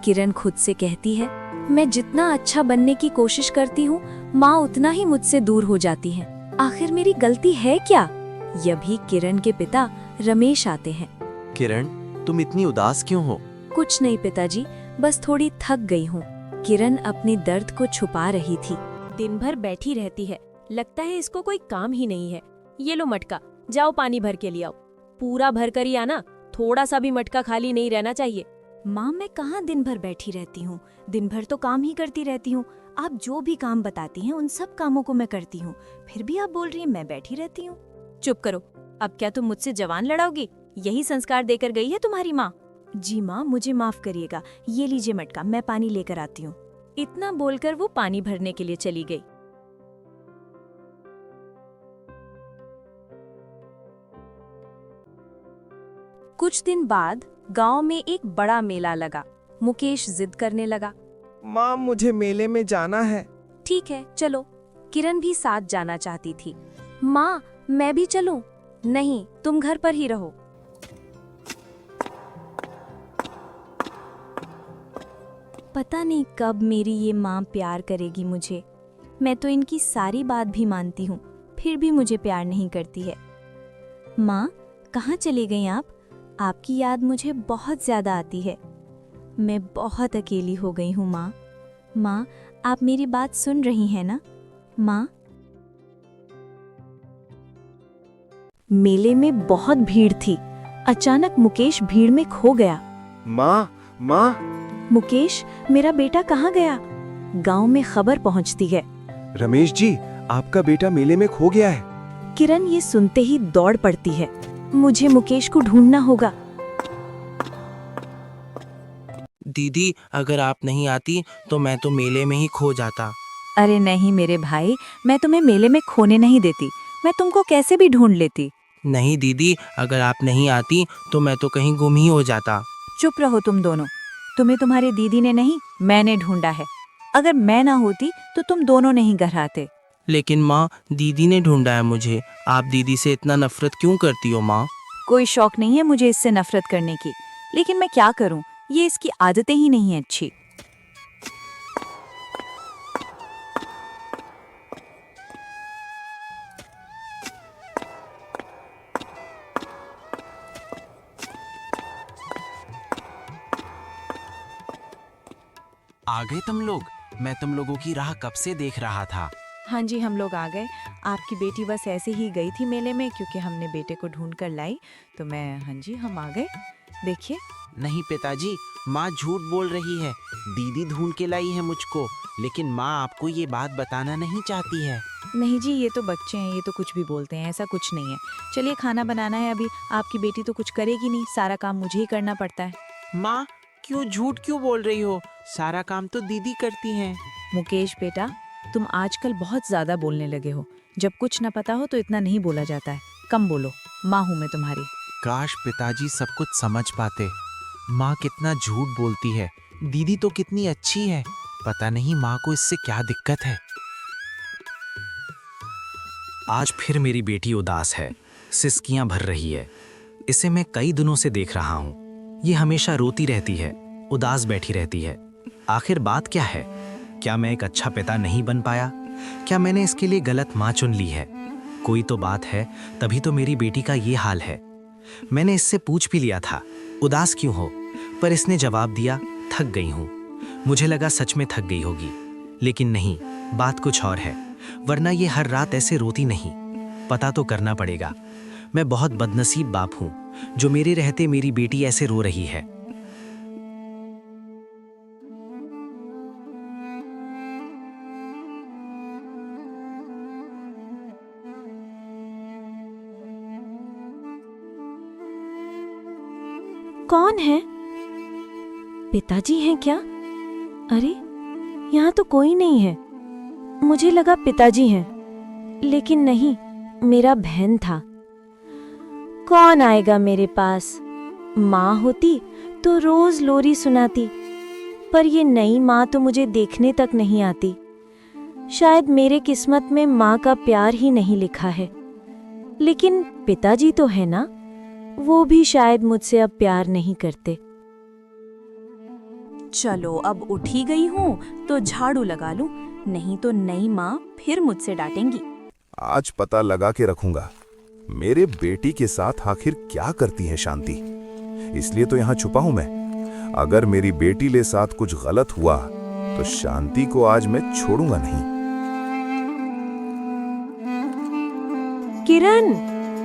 किरण खुद से कहती है, मैं जितना अच्छा बनने की कोशिश करती हूँ, माँ उतना ही मुझसे दूर हो जाती है। आखिर मेरी गलती है क्या? यही किरण के पिता रमेश आते हैं। किरण, तुम इतनी उदास क्यों हो? कुछ नहीं पिताजी, बस थोड़ी थक गई हूँ। किरण अपने दर्द को छुपा रही थी। दिन भर बैठी रहती है, लगता है इसको कोई काम ही नहीं है। ये लो मटका, जाओ पानी भर के ले आओ। पूरा भर कर ही आना, थोड़ा सा भी मटका खाली नहीं रहना चाहिए। माँ, मैं कहाँ दिन भर बैठी रहती हूँ, दिन भर तो काम ही करती रहती हूँ। आप जो भी काम बताती हैं उन सब कामों को मैं करती हूँ, फिर भी आप बोल रही हैं मैं बैठी रहती हूँ। चुप करो, अब क्या तुम मुझसे जवान लड़ाओगी? यही संस्कार देकर गई है तुम्हारी माँ। जी माँ, मुझे माफ करिएगा, ये लीजिए मटका, मैं पानी लेकर आती हूँ। इतना बोलकर वो पानी भरने के लिए चली गई। कुछ दिन बाद गांव में एक बड़ा मेला लगा। मुकेश जिद करने लगा, माँ, मुझे मेले में जाना है। ठीक है चलो। किरण भी साथ जाना चाहती थी। माँ, मैं भी चलूं? नहीं, तुम घर पर ही रहो। पता नहीं कब मेरी ये माँ प्यार करेगी मुझे। मैं तो इनकी सारी बात भी मानती हूँ, फिर भी मुझे प्यार नहीं करती है। माँ, कहाँ चली गई आप? आपकी याद मुझे बहुत ज़्यादा आती है। मैं बहुत अकेली हो गई हूँ माँ। माँ, आप मेरी बात सुन रही हैं ना? माँ। मेले में बहुत भीड़ थी। अचानक मुकेश भीड़ में खो गया। माँ। मुकेश, मेरा बेटा कहाँ गया? गांव में खबर पहुंचती है। रमेश जी, आपका बेटा मेले में खो गया है। किरण ये सुनते ही दौड़ पड़ती है। मुझे मुकेश को ढूंढना होगा। दीदी, अगर आप नहीं आती तो मैं तो मेले में ही खो जाता। अरे नहीं मेरे भाई, मैं तुम्हें मेले में खोने नहीं देती। मैं तुमको कैसे भी ढूंढ लेती। नहीं दीदी, अगर आप नहीं आती तो मैं तो कहीं गुम ही हो जाता। चुप रहो तुम दोनों। तुम्हें तुम्हारी दीदी ने नहीं, मैंने ढूंढा है। अगर मैं ना होती तो तुम दोनों नहीं घर आते। लेकिन माँ, दीदी ने ढूंढा है मुझे। आप दीदी से इतना नफरत क्यों करती हो माँ? कोई शौक नहीं है मुझे इससे नफरत करने की, लेकिन मैं क्या करूं, ये इसकी आदतें ही नहीं है अच्छी। आ गए तुम लोग? मैं तुम लोगों की राह कब से देख रहा था। हाँ जी, हम लोग आ गए। आपकी बेटी बस ऐसे ही गई थी मेले में, क्योंकि हमने बेटे को ढूंढ कर लाई तो हाँ जी, हम आ गए। देखिए। नहीं पिताजी, माँ झूठ बोल रही है। दीदी ढूंढ के लाई है मुझको, लेकिन माँ आपको ये बात बताना नहीं चाहती है। नहीं जी, ये तो बच्चे हैं, ये तो कुछ भी बोलते हैं, ऐसा कुछ नहीं है। चलिए खाना बनाना है अभी। आपकी बेटी तो कुछ करेगी नहीं, सारा काम मुझे ही करना पड़ता है। माँ, क्यों झूठ क्यों बोल रही हो? सारा काम तो दीदी करती हैं। मुकेश बेटा, तुम आजकल बहुत ज्यादा बोलने लगे हो। जब कुछ न पता हो तो इतना नहीं बोला जाता है। कम बोलो, माँ हूँ मैं तुम्हारी। काश पिताजी सब कुछ समझ पाते। माँ कितना झूठ बोलती है, दीदी तो कितनी अच्छी है। पता नहीं माँ को इससे क्या दिक्कत है। आज फिर मेरी बेटी उदास है, सिसकियां भर रही है। इसे मैं कई दिनों से देख रहा हूँ। ये हमेशा रोती रहती है, उदास बैठी रहती है। आखिर बात क्या है? क्या मैं एक अच्छा पिता नहीं बन पाया? क्या मैंने इसके लिए गलत माँ चुन ली है? कोई तो बात है, तभी तो मेरी बेटी का ये हाल है। मैंने इससे पूछ भी लिया था, उदास क्यों हो, पर इसने जवाब दिया, थक गई हूँ। मुझे लगा सच में थक गई होगी, लेकिन नहीं, बात कुछ और है। वरना ये हर रात ऐसे रोती नहीं। पता तो करना पड़ेगा। मैं बहुत बदनसीब बाप हूँ जो मेरे रहते मेरी बेटी ऐसे रो रही है। कौन है? पिताजी हैं क्या? अरे यहाँ तो कोई नहीं है। मुझे लगा पिताजी हैं, लेकिन नहीं, मेरा बहन था। कौन आएगा मेरे पास? माँ होती तो रोज लोरी सुनाती, पर ये नई माँ तो मुझे देखने तक नहीं आती। शायद मेरे किस्मत में माँ का प्यार ही नहीं लिखा है। लेकिन पिताजी तो है ना, वो भी शायद मुझसे अब प्यार नहीं करते। चलो अब उठ ही गई हूँ तो झाड़ू लगा लूं, नहीं तो नई माँ फिर मुझसे डांटेंगी। आज पता लगा के रखूंगा मेरे बेटी के साथ आखिर क्या करती है शांति। इसलिए तो यहाँ छुपा हूं मैं। अगर मेरी बेटी के साथ कुछ गलत हुआ तो शांति को आज मैं छोड़ूंगा नहीं। किरण,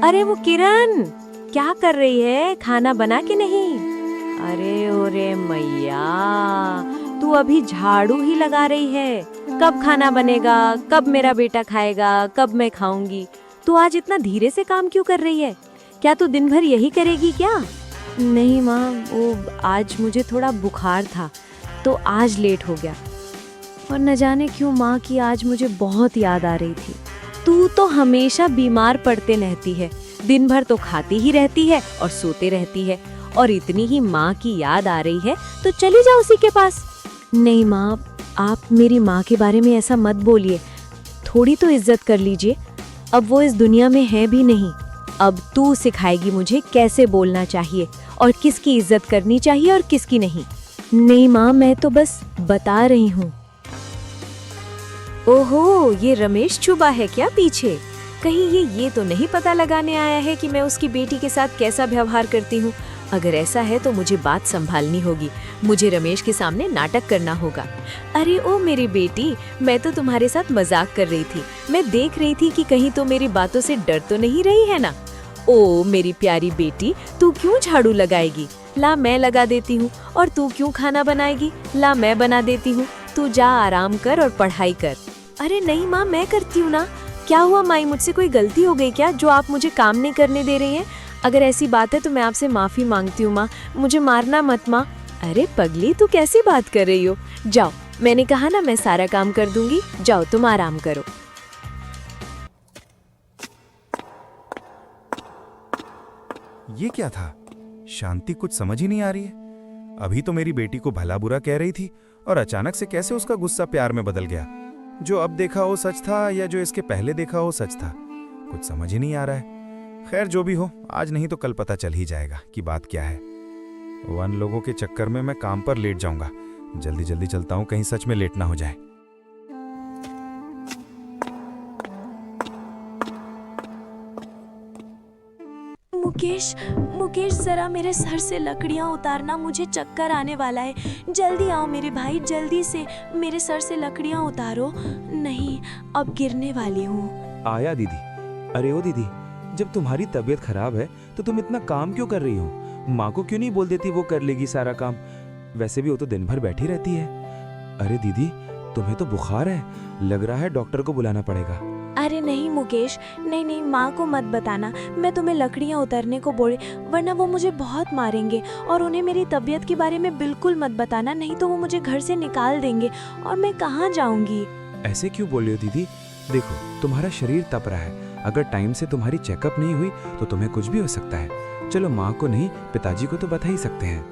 अरे वो किरण क्या कर रही है? खाना बना के नहीं? अरे ओरे मैया, तू अभी झाड़ू ही लगा रही है। कब खाना बनेगा? कब मेरा बेटा खाएगा? कब मैं खाऊंगी? तू आज इतना धीरे से काम क्यों कर रही है? क्या तू दिन भर यही करेगी क्या? नहीं माँ, वो आज मुझे थोड़ा बुखार था तो आज लेट हो गया। और न जाने क्यों माँ की आज मुझे बहुत याद आ रही थी। तू तो हमेशा बीमार पड़ते रहती है, दिन भर तो खाती ही रहती है और सोते रहती है, और इतनी ही माँ की याद आ रही है तो चली जाओ उसी के पास। नहीं माँ, आप मेरी माँ के बारे में ऐसा मत बोलिए। थोड़ी तो इज्जत कर लीजिए। अब वो इस दुनिया में है भी नहीं। अब तू सिखाएगी मुझे कैसे बोलना चाहिए और किसकी इज्जत करनी चाहिए और किसकी नहीं। नहीं माँ, मैं तो बस बता रही हूँ। ओहो, ये रमेश छुपा है क्या पीछे? कहीं ये तो नहीं पता लगाने आया है कि मैं उसकी बेटी के साथ कैसा व्यवहार करती हूँ। अगर ऐसा है तो मुझे बात संभालनी होगी, मुझे रमेश के सामने नाटक करना होगा। अरे ओ मेरी बेटी, मैं तो तुम्हारे साथ मजाक कर रही थी। मैं देख रही थी कि कहीं तो मेरी बातों से डर तो नहीं रही है ना। ओ मेरी प्यारी बेटी, तू क्यों झाड़ू लगाएगी? ला मैं लगा देती हूँ। और तू क्यों खाना बनाएगी? ला मैं बना देती हूँ। तू जा आराम कर और पढ़ाई कर। अरे नहीं माँ, मैं करती हूँ ना। क्या हुआ माई, मुझसे कोई गलती हो गई क्या जो आप मुझे काम नहीं करने दे रही हैं? अगर ऐसी बात है तो मैं आपसे माफी मांगती हूँ माँ, मुझे मारना मत माँ। अरे पगली, तू कैसी बात कर रही हो? जाओ, मैंने कहा ना मैं सारा काम कर दूंगी। जाओ तुम आराम करो। ये क्या था? शांति कुछ समझ ही नहीं आ रही है। अभी तो मेरी बेटी को भला बुरा कह रही थी और अचानक से कैसे उसका गुस्सा प्यार में बदल गया। जो अब देखा हो सच था या जो इसके पहले देखा हो सच था, कुछ समझ ही नहीं आ रहा है। खैर जो भी हो, आज नहीं तो कल पता चल ही जाएगा कि बात क्या है। वन लोगों के चक्कर में मैं काम पर लेट जाऊंगा। जल्दी जल्दी चलता हूँ, कहीं सच में लेट ना हो जाए। मुकेश जरा मेरे सर से लकड़ियाँ उतारना, मुझे चक्कर आने वाला है। जल्दी आओ मेरे भाई, जल्दी से मेरे सर से लकड़ियाँ उतारो। नहीं, अब गिरने वाली हूँ। आया दीदी। अरे ओ दीदी, जब तुम्हारी तबीयत खराब है तो तुम इतना काम क्यों कर रही हो? माँ को क्यों नहीं बोल देती, वो कर लेगी सारा काम। वैसे भी वो तो दिन भर बैठी रहती है। अरे दीदी, तुम्हें तो बुखार है, लग रहा है डॉक्टर को बुलाना पड़ेगा। अरे नहीं मुकेश, नहीं, माँ को मत बताना मैं तुम्हें लकड़ियाँ उतारने को बोले, वरना वो मुझे बहुत मारेंगे। और उन्हें मेरी तबीयत के बारे में बिल्कुल मत बताना, नहीं तो वो मुझे घर से निकाल देंगे और मैं कहाँ जाऊँगी। ऐसे क्यों बोल रही हो दीदी? देखो, तुम्हारा शरीर तप रहा है। अगर टाइम से तुम्हारी चेकअप नहीं हुई तो तुम्हें कुछ भी हो सकता है। चलो, माँ को नहीं, पिताजी को तो बता ही सकते हैं।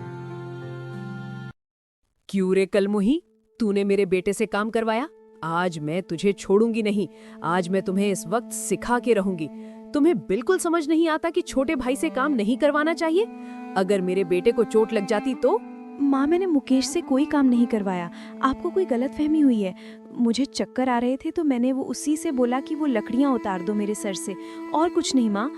क्यों रे कलमुही, तूने मेरे बेटे से काम करवाया? आज मैं तुझे छोड़ूंगी नहीं। आज मैं तुम्हें इस वक्त सिखा के रहूंगी। तुम्हें बिल्कुल समझ नहीं आता कि छोटे भाई से काम नहीं करवाना चाहिए? अगर मेरे बेटे को चोट लग जाती तो? माँ, मैंने मुकेश से कोई काम नहीं करवाया। आपको कोई गलतफहमी हुई है। मुझे चक्कर आ रहे थे तो मैंने वो उसी से बोला कि वो लकड़ियाँ उतार दो मेरे सर से, और कुछ नहीं। माँ,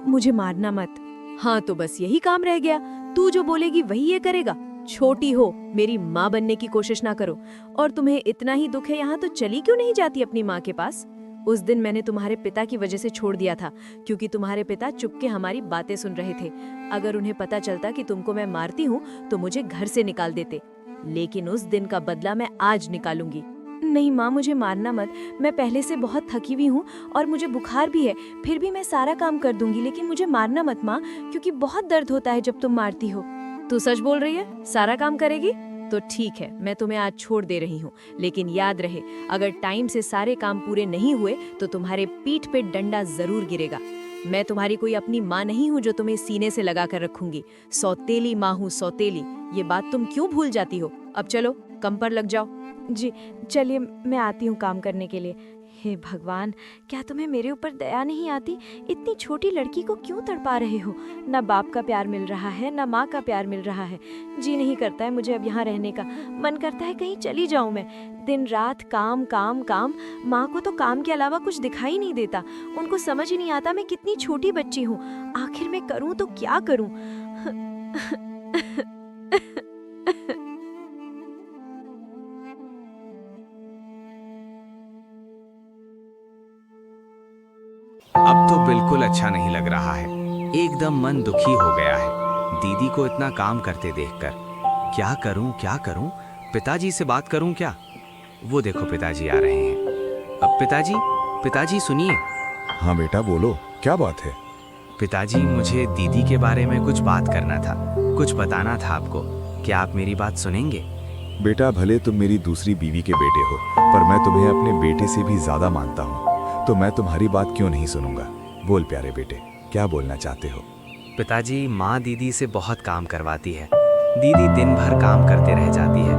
मुझे मारना मत। हाँ तो बस यही काम रह गया। तू जो बोलेगी वही ये करेगा। छोटी हो, मेरी माँ बनने की कोशिश ना करो। और तुम्हें इतना ही दुख है यहाँ तो चली क्यों नहीं जाती अपनी माँ के पास? उस दिन मैंने तुम्हारे पिता की वजह से छोड़ दिया था, क्योंकि तुम्हारे पिता चुपके हमारी बातें सुन रहे थे। अगर उन्हें पता चलता कि तुमको मैं मारती हूँ तो मुझे घर से निकाल देते। लेकिन उस दिन का बदला मैं आज निकालूंगी। नहीं माँ, मुझे मारना मत। मैं पहले से बहुत थकी हुई हूँ और मुझे बुखार भी है। फिर भी मैं सारा काम कर दूंगी, लेकिन मुझे मारना मत माँ, क्योंकि बहुत दर्द होता है जब तुम मारती हो। तू सच बोल रही है? सारा काम करेगी? तो ठीक है, मैं तुम्हें आज छोड़ दे रही हूँ। लेकिन याद रहे, अगर टाइम से सारे काम पूरे नहीं हुए तो तुम्हारे पीठ पे डंडा जरूर गिरेगा। मैं तुम्हारी कोई अपनी माँ नहीं हूँ जो तुम्हें सीने से लगा कर रखूंगी। सौतेली माँ हूँ, सौतेली। ये बात तुम क्यों भूल जाती हो? अब चलो, काम पर लग जाओ। जी चलिए, मैं आती हूँ काम करने के लिए। हे भगवान, क्या तुम्हें मेरे ऊपर दया नहीं आती? इतनी छोटी लड़की को क्यों तड़पा रहे हो? ना बाप का प्यार मिल रहा है, ना माँ का प्यार मिल रहा है। जी नहीं करता है मुझे अब यहाँ रहने का। मन करता है कहीं चली जाऊँ मैं। दिन रात काम काम काम। माँ को तो काम के अलावा कुछ दिखाई नहीं देता। उनको समझ ही नहीं आता मैं कितनी छोटी बच्ची हूँ। आखिर मैं करूँ तो क्या करूँ? अब तो बिल्कुल अच्छा नहीं लग रहा है। एकदम मन दुखी हो गया है दीदी को इतना काम करते देखकर। क्या करूं? पिताजी से बात करूं क्या? वो देखो पिताजी आ रहे हैं। अब पिताजी सुनिए। हाँ बेटा बोलो, क्या बात है? पिताजी, मुझे दीदी के बारे में कुछ बात करना था, कुछ बताना था आपको। क्या आप मेरी बात सुनेंगे? बेटा, भले तुम मेरी दूसरी बीवी के बेटे हो, पर मैं तुम्हें अपने बेटे से भी ज्यादा मानता हूँ, तो मैं तुम्हारी बात क्यों नहीं सुनूंगा। बोल प्यारे बेटे, क्या बोलना चाहते हो? पिताजी, माँ दीदी से बहुत काम करवाती है। दीदी दिन भर काम करते रह जाती है।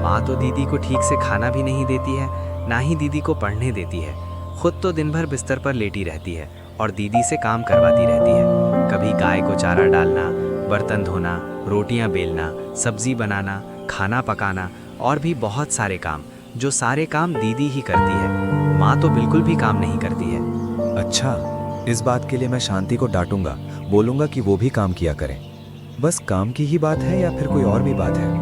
माँ तो दीदी को ठीक से खाना भी नहीं देती है, ना ही दीदी को पढ़ने देती है। खुद तो दिन भर बिस्तर पर लेटी रहती है और दीदी से काम करवाती रहती है। कभी गाय को चारा डालना, बर्तन धोना, रोटियां बेलना, सब्जी बनाना, खाना पकाना और भी बहुत सारे काम, जो सारे काम दीदी ही करती है। माँ तो बिल्कुल भी काम नहीं करती है। अच्छा, इस बात के लिए मैं शांति को डांटूंगा, बोलूंगा कि वो भी काम किया करें। बस काम की ही बात है या फिर कोई और भी बात है?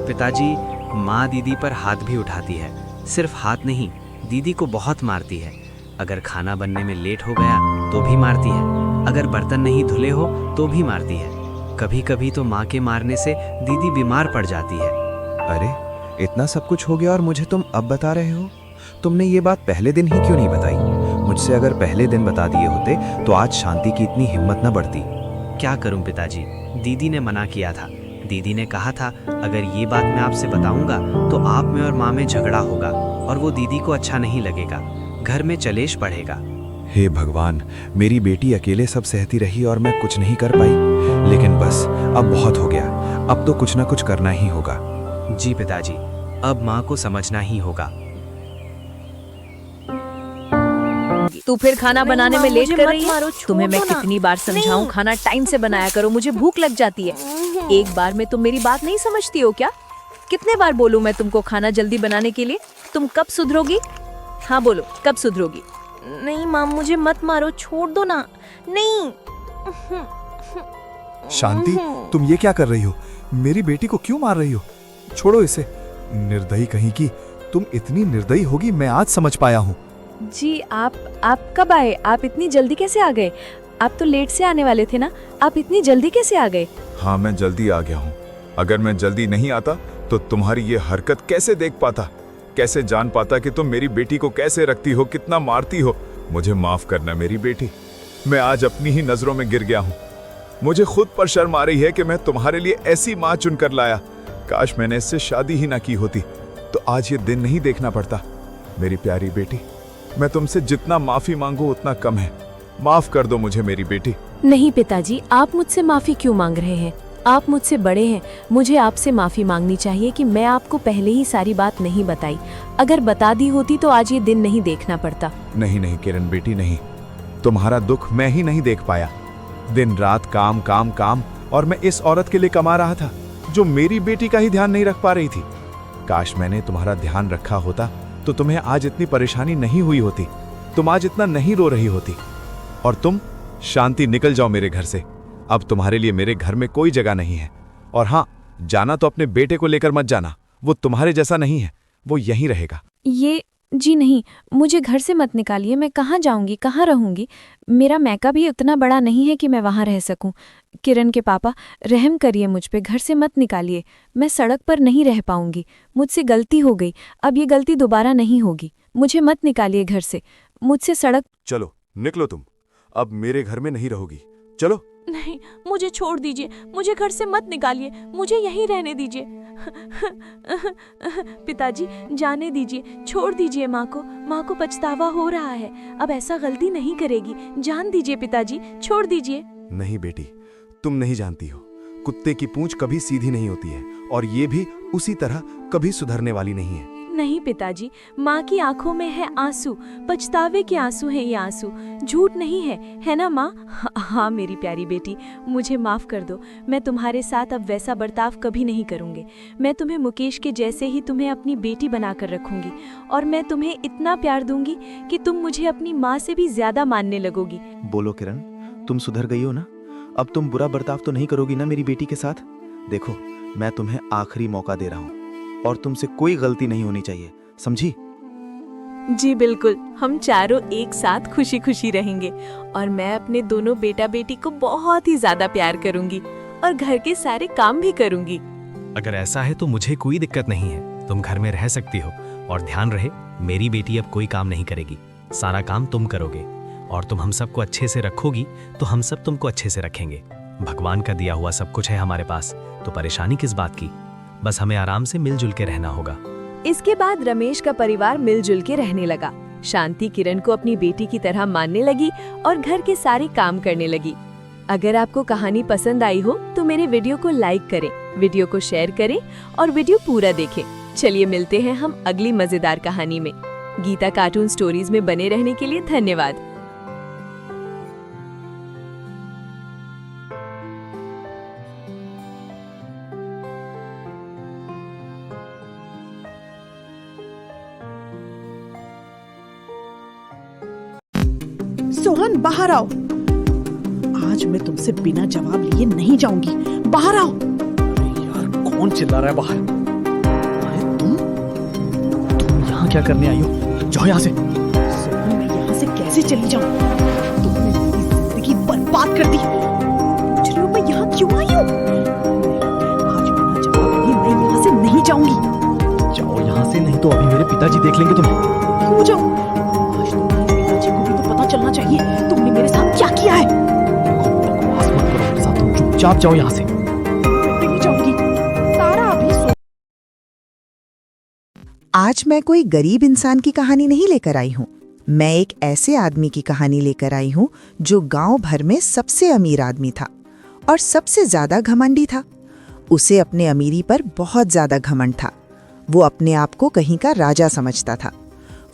पिताजी, माँ दीदी पर हाथ भी उठाती है। सिर्फ हाथ नहीं, दीदी को बहुत मारती है। अगर खाना बनने में लेट हो गया तो भी मारती है। अगर बर्तन नहीं धुले हो तो भी मारती है। कभी कभी तो माँ के मारने से दीदी बीमार पड़ जाती है। अरे, इतना सब कुछ हो गया और मुझे तुम अब बता रहे हो? तुमने ये बात पहले दिन ही क्यों नहीं बताई? मुझसे अगर पहले दिन बता दिए होते तो आज शांति की इतनी हिम्मत न बढ़ती। क्या करूं पिताजी, दीदी ने मना किया था। दीदी ने कहा था अगर ये बात मैं आपसे बताऊंगा तो आप में और माँ में झगड़ा होगा और वो दीदी को अच्छा नहीं लगेगा, घर में कलेश बढ़ेगा। हे भगवान, मेरी बेटी अकेले सब सहती रही और मैं कुछ नहीं कर पाई। लेकिन बस अब बहुत हो गया, अब तो कुछ ना कुछ करना ही होगा। जी पिताजी, अब माँ को समझना ही होगा। तू फिर खाना बनाने में लेट मुझे कर मत रही है? मारो, तुम्हें मैं छोड़ो ना। कितनी बार समझाऊं, नहीं। खाना टाइम से बनाया करो, मुझे भूख लग जाती है। एक बार में तुम मेरी बात नहीं समझती हो क्या? कितने बार बोलूं मैं तुमको खाना जल्दी बनाने के लिए? तुम कब सुधरोगी? हाँ बोलो, कब सुधरोगी? नहीं माँ, मुझे मत मारो, छोड़ दो ना। नहीं। शांति, तुम ये क्या कर रही हो? मेरी बेटी को क्यों मार रही हो? छोड़ो इसे। निर्दयी कहीं की, तुम इतनी निर्दयी होगी मैं आज समझ पाया हूँ। जी आप कब आए? आप इतनी जल्दी कैसे आ गए? आप तो लेट से आने वाले थे ना, आप इतनी जल्दी कैसे आ गए? हाँ, मैं जल्दी आ गया हूँ। अगर मैं जल्दी नहीं आता तो तुम्हारी ये हरकत कैसे देख पाता, कैसे जान पाता कि तुम मेरी बेटी को कैसे रखती हो, कितना मारती हो। मुझे माफ करना मेरी बेटी, मैं आज अपनी ही नजरों में गिर गया हूँ। मुझे खुद पर शर्म आ रही है कि मैं तुम्हारे लिए ऐसी माँ चुनकर लाया। काश मैंने इससे शादी ही ना की होती तो आज ये दिन नहीं देखना पड़ता। मेरी प्यारी बेटी, मैं तुमसे जितना माफी मांगू उतना कम है। माफ कर दो मुझे मेरी बेटी। नहीं पिताजी, आप मुझसे माफी क्यों मांग रहे हैं? आप मुझसे बड़े हैं, मुझे आपसे माफी मांगनी चाहिए कि मैं आपको पहले ही सारी बात नहीं बताई। अगर बता दी होती तो आज ये दिन नहीं देखना पड़ता। नहीं नहीं किरण बेटी, नहीं। तुम्हारा दुख मैं ही नहीं देख पाया। दिन रात काम काम काम, और मैं इस औरत के लिए कमा रहा था जो मेरी बेटी का ही ध्यान नहीं रख पा रही थी। काश मैंने तुम्हारा ध्यान रखा होता तो तुम्हें आज इतनी परेशानी नहीं हुई होती, तुम आज इतना नहीं रो रही होती। और तुम शांति, निकल जाओ मेरे घर से। अब तुम्हारे लिए मेरे घर में कोई जगह नहीं है। और हाँ, जाना तो अपने बेटे को लेकर मत जाना, वो तुम्हारे जैसा नहीं है, वो यहीं रहेगा। ये जी नहीं, मुझे घर से मत निकालिए। मैं कहाँ जाऊंगी, कहाँ रहूंगी? मेरा मैका भी उतना बड़ा नहीं है कि मैं वहाँ रह सकूं। किरण के पापा, रहम करिए मुझ पे, घर से मत निकालिए। मैं सड़क पर नहीं रह पाऊंगी, मुझसे गलती हो गई, अब ये गलती दोबारा नहीं होगी। मुझे मत निकालिए घर से, मुझसे सड़क। चलो निकलो, तुम अब मेरे घर में नहीं रहोगी, चलो। नहीं, मुझे छोड़ दीजिए, मुझे घर से मत निकालिए, मुझे यहीं रहने दीजिए। पिताजी, जाने दीजिए, छोड़ दीजिए माँ को पछतावा हो रहा है। अब ऐसा गलती नहीं करेगी, जान दीजिए पिताजी, छोड़ दीजिए। नहीं बेटी, तुम नहीं जानती हो, कुत्ते की पूंछ कभी सीधी नहीं होती है, और ये भी उसी तरह कभी सुधरने वाली नहीं है। नहीं पिताजी, माँ की आंखों में है आंसू, पछतावे के आंसू हैं ये आंसू, झूठ नहीं है ना माँ? हाँ मेरी प्यारी बेटी, मुझे माफ कर दो। मैं तुम्हारे साथ अब वैसा बर्ताव कभी नहीं करूँगी। मैं तुम्हें मुकेश के जैसे ही तुम्हें अपनी बेटी बनाकर रखूंगी, और मैं तुम्हें इतना प्यार दूंगी कि तुम मुझे अपनी माँ से भी ज्यादा मानने लगोगी। बोलो किरण, तुम सुधर गई हो ना? अब तुम बुरा बर्ताव तो नहीं करोगी ना मेरी बेटी के साथ? देखो, मैं तुम्हें आखिरी मौका दे रहा हूँ और तुमसे कोई गलती नहीं होनी चाहिए, समझी? जी बिल्कुल, हम चारों एक साथ खुशी खुशी रहेंगे, और मैं अपने दोनों बेटा बेटी को बहुत ही ज्यादा प्यार करूंगी और घर के सारे काम भी करूंगी। अगर ऐसा है तो मुझे कोई दिक्कत नहीं है, तुम घर में रह सकती हो। और ध्यान रहे, मेरी बेटी अब कोई काम नहीं करेगी, सारा काम तुम करोगे। और तुम हम सबको अच्छे से रखोगी तो हम सब तुमको अच्छे से रखेंगे। भगवान का दिया हुआ सब कुछ है हमारे पास, तो परेशानी किस बात की? बस हमें आराम से मिलजुल के रहना होगा। इसके बाद रमेश का परिवार मिलजुल के रहने लगा। शांति किरण को अपनी बेटी की तरह मानने लगी और घर के सारे काम करने लगी। अगर आपको कहानी पसंद आई हो तो मेरे वीडियो को लाइक करें, वीडियो को शेयर करें और वीडियो पूरा देखें। चलिए मिलते हैं हम अगली मजेदार कहानी में। गीता कार्टून स्टोरीज में बने रहने के लिए धन्यवाद। बाहर आओ। आज मैं तुमसे बिना जवाब लिए नहीं जाऊंगी, बाहर आओ। यार कौन चिल्ला रहा है बाहर? अरे तुम यहाँ क्या करने आई हो? जाओ यहाँ से। सोहन, मैं यहाँ से कैसे चली जाऊं? तुमने मेरी जिंदगी बर्बाद कर दी। पूछ रही हो मैं यहाँ क्यों आई हूँ? आज बिना जवाब लिए मैं यहाँ से नहीं जाऊंगी। जाओ यहाँ से, नहीं तो अभी मेरे पिताजी देख लेंगे तुम्हें। क्यों जाऊं? आज तुम्हारे पिताजी को भी तो पता चलना चाहिए तुमने मेरे साथ क्या किया है। बकवास मत करो मेरे साथ, तुम चुपचाप जाओ यहाँ से। नहीं जाऊंगी। तारा अभी सो। आज मैं कोई गरीब इंसान की कहानी नहीं लेकर आई हूँ। मैं एक ऐसे आदमी की कहानी लेकर आई हूँ जो गांव भर में सबसे अमीर आदमी था और सबसे ज्यादा घमंडी था। उसे अपने अमीरी पर बहुत ज्यादा घमंड था। वो अपने आप को कहीं का राजा समझता था।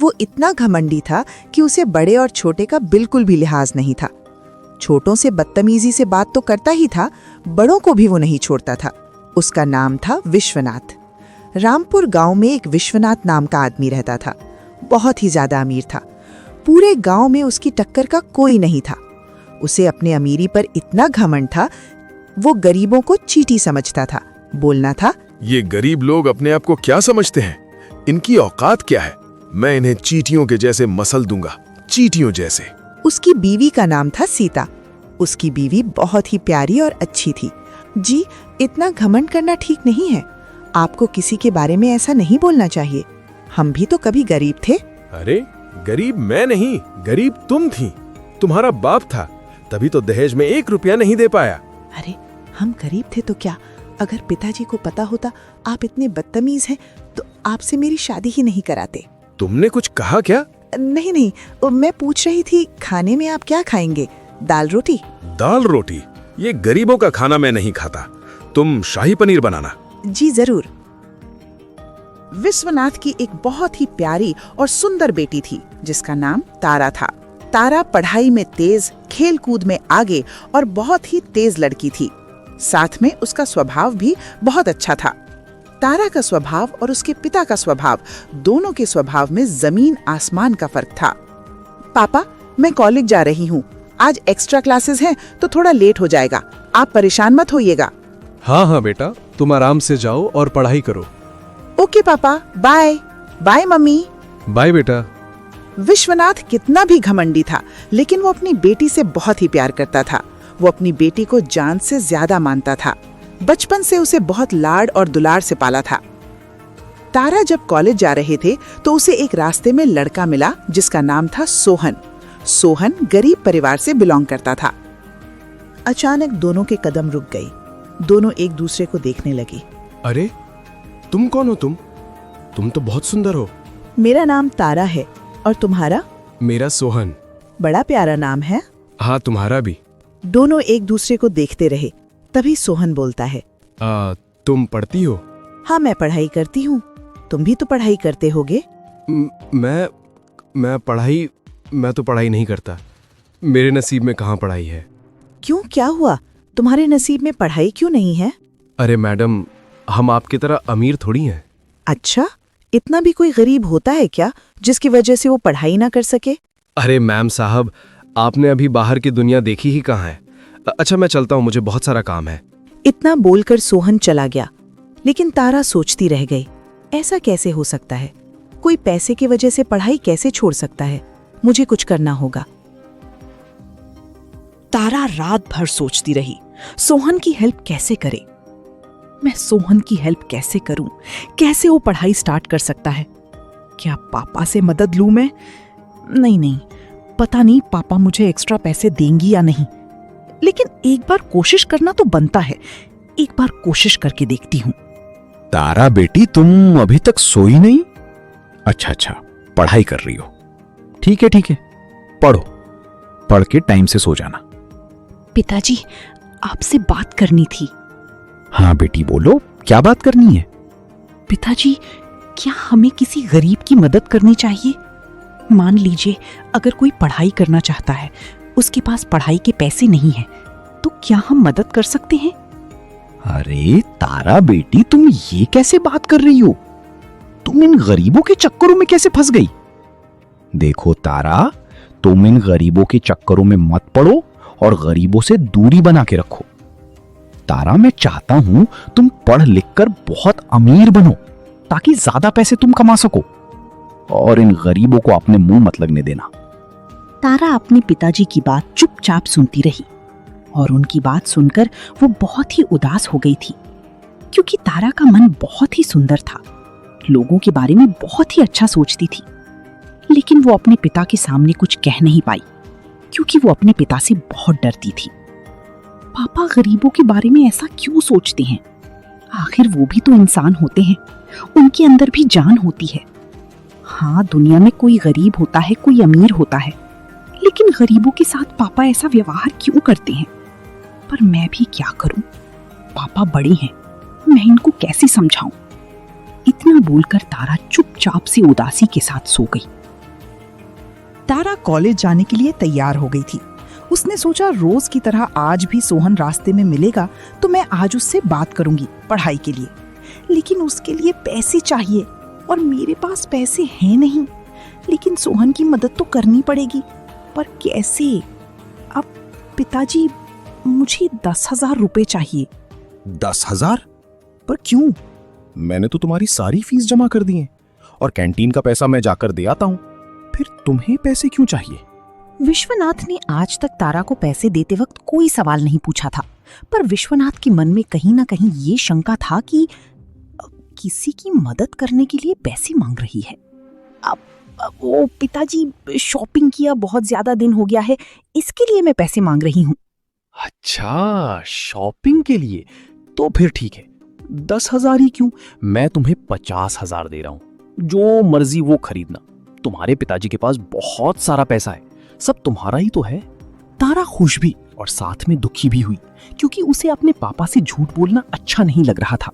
वो इतना घमंडी था कि उसे बड़े और छोटे का बिल्कुल भी लिहाज नहीं था। छोटों से बदतमीजी से बात तो करता ही था, बड़ों को भी वो नहीं छोड़ता था। उसका नाम था विश्वनाथ। रामपुर गांव में एक विश्वनाथ नाम का आदमी रहता था। बहुत ही ज्यादा अमीर था। पूरे गांव में उसकी टक्कर का कोई नहीं था। उसे अपने अमीरी पर इतना घमंड था, वो गरीबों को चींटी समझता था। बोलना था, ये गरीब लोग अपने आप को क्या समझते हैं? इनकी औकात क्या है? मैं इन्हें चींटियों के जैसे मसल दूंगा, चींटियों जैसे। उसकी बीवी का नाम था सीता। उसकी बीवी बहुत ही प्यारी और अच्छी थी। जी, इतना घमंड करना ठीक नहीं है। आपको किसी के बारे में ऐसा नहीं बोलना चाहिए। हम भी तो कभी गरीब थे। अरे गरीब मैं नहीं, गरीब तुम थी। तुम्हारा बाप था, तभी तो दहेज में 1 रुपया नहीं दे पाया। अरे हम गरीब थे तो क्या? अगर पिताजी को पता होता आप इतने बदतमीज हैं तो आपसे मेरी शादी ही नहीं कराते। तुमने कुछ कहा क्या? नहीं नहीं, मैं पूछ रही थी खाने में आप क्या खाएंगे? दाल रोटी? दाल रोटी? ये गरीबों का खाना मैं नहीं खाता। तुम शाही पनीर बनाना। जी जरूर। विश्वनाथ की एक बहुत ही प्यारी और सुंदर बेटी थी जिसका नाम तारा था। तारा पढ़ाई में तेज, खेल कूद में आगे और बहुत ही तेज लड़की थी। साथ में उसका स्वभाव भी बहुत अच्छा था। तारा का स्वभाव और उसके पिता का स्वभाव, दोनों के स्वभाव में जमीन आसमान का फर्क था। पापा, मैं कॉलेज जा रही हूँ। आज एक्स्ट्रा क्लासेस हैं तो थोड़ा लेट हो जाएगा। आप परेशान मत होइएगा। हाँ हाँ बेटा, तुम आराम से जाओ और पढ़ाई करो। ओके पापा, बाय। Bye mummy. बाय बेटा। विश्वनाथ कितना भी घमंडी था, लेकिन वो अपनी बेटी से बहुत ही प्यार करता था। वो अपनी बेटी को जान से ज्यादा मानता था। बचपन से उसे बहुत लाड और दुलार से पाला था। तारा जब कॉलेज जा रहे थे तो उसे एक रास्ते में लड़का मिला जिसका नाम था सोहन। सोहन गरीब परिवार से बिलोंग करता था। अचानक दोनों के कदम रुक गए। दोनों एक दूसरे को देखने लगे। अरे तुम कौन हो? तुम तो बहुत सुंदर हो। मेरा नाम तारा है, और तुम्हारा? मेरा सोहन। बड़ा प्यारा नाम है। हाँ, तुम्हारा भी। दोनों एक दूसरे को देखते रहे। तभी सोहन बोलता है, तुम पढ़ती हो? हाँ, मैं पढ़ाई करती हूँ। तुम भी तो पढ़ाई करते होगे। मैं तो पढ़ाई नहीं करता। मेरे नसीब में कहाँ पढ़ाई है। क्यों, क्या हुआ? तुम्हारे नसीब में पढ़ाई क्यों नहीं है? अरे मैडम, हम आपकी तरह अमीर थोड़ी हैं। अच्छा, इतना भी कोई गरीब होता है क्या जिसकी वजह से वो पढ़ाई ना कर सके? अरे मैम साहब, आपने अभी बाहर की दुनिया देखी ही कहाँ है। अच्छा, मैं चलता हूँ, मुझे बहुत सारा काम है। इतना बोलकर सोहन चला गया, लेकिन तारा सोचती रह गई, ऐसा कैसे हो सकता है? कोई पैसे की वजह से पढ़ाई कैसे छोड़ सकता है? मुझे कुछ करना होगा। तारा रात भर सोचती रही, सोहन की हेल्प कैसे करे। मैं सोहन की हेल्प कैसे करूं? कैसे वो पढ़ाई स्टार्ट कर सकता है? क्या पापा से मदद लूं मैं? नहीं, पता नहीं पापा मुझे एक्स्ट्रा पैसे देंगी या नहीं, लेकिन एक बार कोशिश करना तो बनता है। एक बार कोशिश करके देखती हूँ। तारा बेटी, तुम अभी तक सोई नहीं? अच्छा, पढ़ाई कर रही हो। ठीक है, पढ़ो। पढ़ के टाइम से सो जाना। पिताजी, आपसे बात करनी थी। हाँ बेटी, बोलो, क्या बात करनी है? पिताजी, क्या हमें किसी गरीब की मदद करनी चाहिए? मान लीजिए अगर कोई पढ़ाई करना चाहता है, उसके पास पढ़ाई के पैसे नहीं हैं, तो क्या हम मदद कर सकते हैं? अरे तारा बेटी, तुम ये कैसे बात कर रही हो? तुम इन गरीबों के चक्करों में कैसे फंस गई? देखो तारा, तुम इन गरीबों के चक्करों में मत पड़ो और गरीबों से दूरी बना के रखो। तारा, मैं चाहता हूं तुम पढ़ लिख कर बहुत अमीर बनो ताकि ज्यादा पैसे तुम कमा सको, और इन गरीबों को अपने मुंह मत लगने देना। तारा अपने पिताजी की बात चुपचाप सुनती रही और उनकी बात सुनकर वो बहुत ही उदास हो गई थी, क्योंकि तारा का मन बहुत ही सुंदर था, लोगों के बारे में बहुत ही अच्छा सोचती थी, लेकिन वो अपने पिता के सामने कुछ कह नहीं पाई क्योंकि वो अपने पिता से बहुत डरती थी। पापा गरीबों के बारे में ऐसा क्यों सोचते हैं? आखिर वो भी तो इंसान होते हैं, उनके अंदर भी जान होती है। हाँ, दुनिया में कोई गरीब होता है, कोई अमीर होता है, लेकिन गरीबों के साथ पापा ऐसा व्यवहार क्यों करते हैं? पर मैं भी क्या करूं? पापा बड़े हैं, मैं इनको कैसे समझाऊं? इतना बोलकर तारा चुपचाप से उदासी के साथ सो गई। तारा कॉलेज जाने के लिए तैयार हो गई थी। उसने सोचा रोज की तरह आज भी सोहन रास्ते में मिलेगा तो मैं आज उससे बात करूंगी पढ़ाई के लिए, लेकिन उसके लिए पैसे चाहिए और मेरे पास पैसे हैं नहीं। लेकिन सोहन की मदद तो करनी पड़ेगी, पर कैसे? अब पिताजी, मुझे 10,000 रुपए चाहिए। 10,000? पर क्यों? मैंने तो तुम्हारी सारी फीस जमा कर दी है और कैंटीन का पैसा मैं जाकर दे आता हूं, फिर तुम्हें पैसे क्यों चाहिए? विश्वनाथ ने आज तक तारा को पैसे देते वक्त कोई सवाल नहीं पूछा था, पर विश्वनाथ के मन में कहीं ना कहीं ये शंका था कि किसी की मदद करने के लिए पैसे मांग रही है। अब वो पिताजी, शॉपिंग किया बहुत ज्यादा दिन हो गया है, इसके लिए मैं पैसे मांग रही हूँ। अच्छा, शॉपिंग के लिए? तो फिर ठीक है, 10,000 ही क्यों, मैं तुम्हें 50,000 दे रहा हूं, जो मर्जी वो खरीदना। तुम्हारे पिताजी के पास बहुत सारा पैसा है, सब तुम्हारा ही तो है। तारा खुश भी और साथ में दुखी भी हुई, क्योंकि उसे अपने पापा से झूठ बोलना अच्छा नहीं लग रहा था।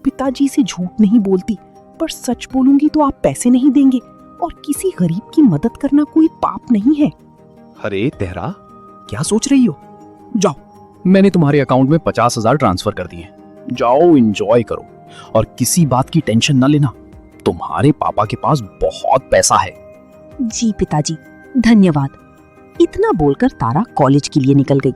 पिताजी से झूठ नहीं बोलती, पर सच बोलूंगी तो आप पैसे नहीं देंगे, और किसी गरीब की मदद करना कोई पाप नहीं है। अरे तेहरा, क्या सोच रही हो? जाओ, मैंने तुम्हारे अकाउंट में 50,000 ट्रांसफर कर दिए, जाओ एंजॉय करो और किसी बात की टेंशन न लेना, तुम्हारे पापा के पास बहुत पैसा है। जी पिताजी, धन्यवाद। इतना बोलकर तारा कॉलेज के लिए निकल गई।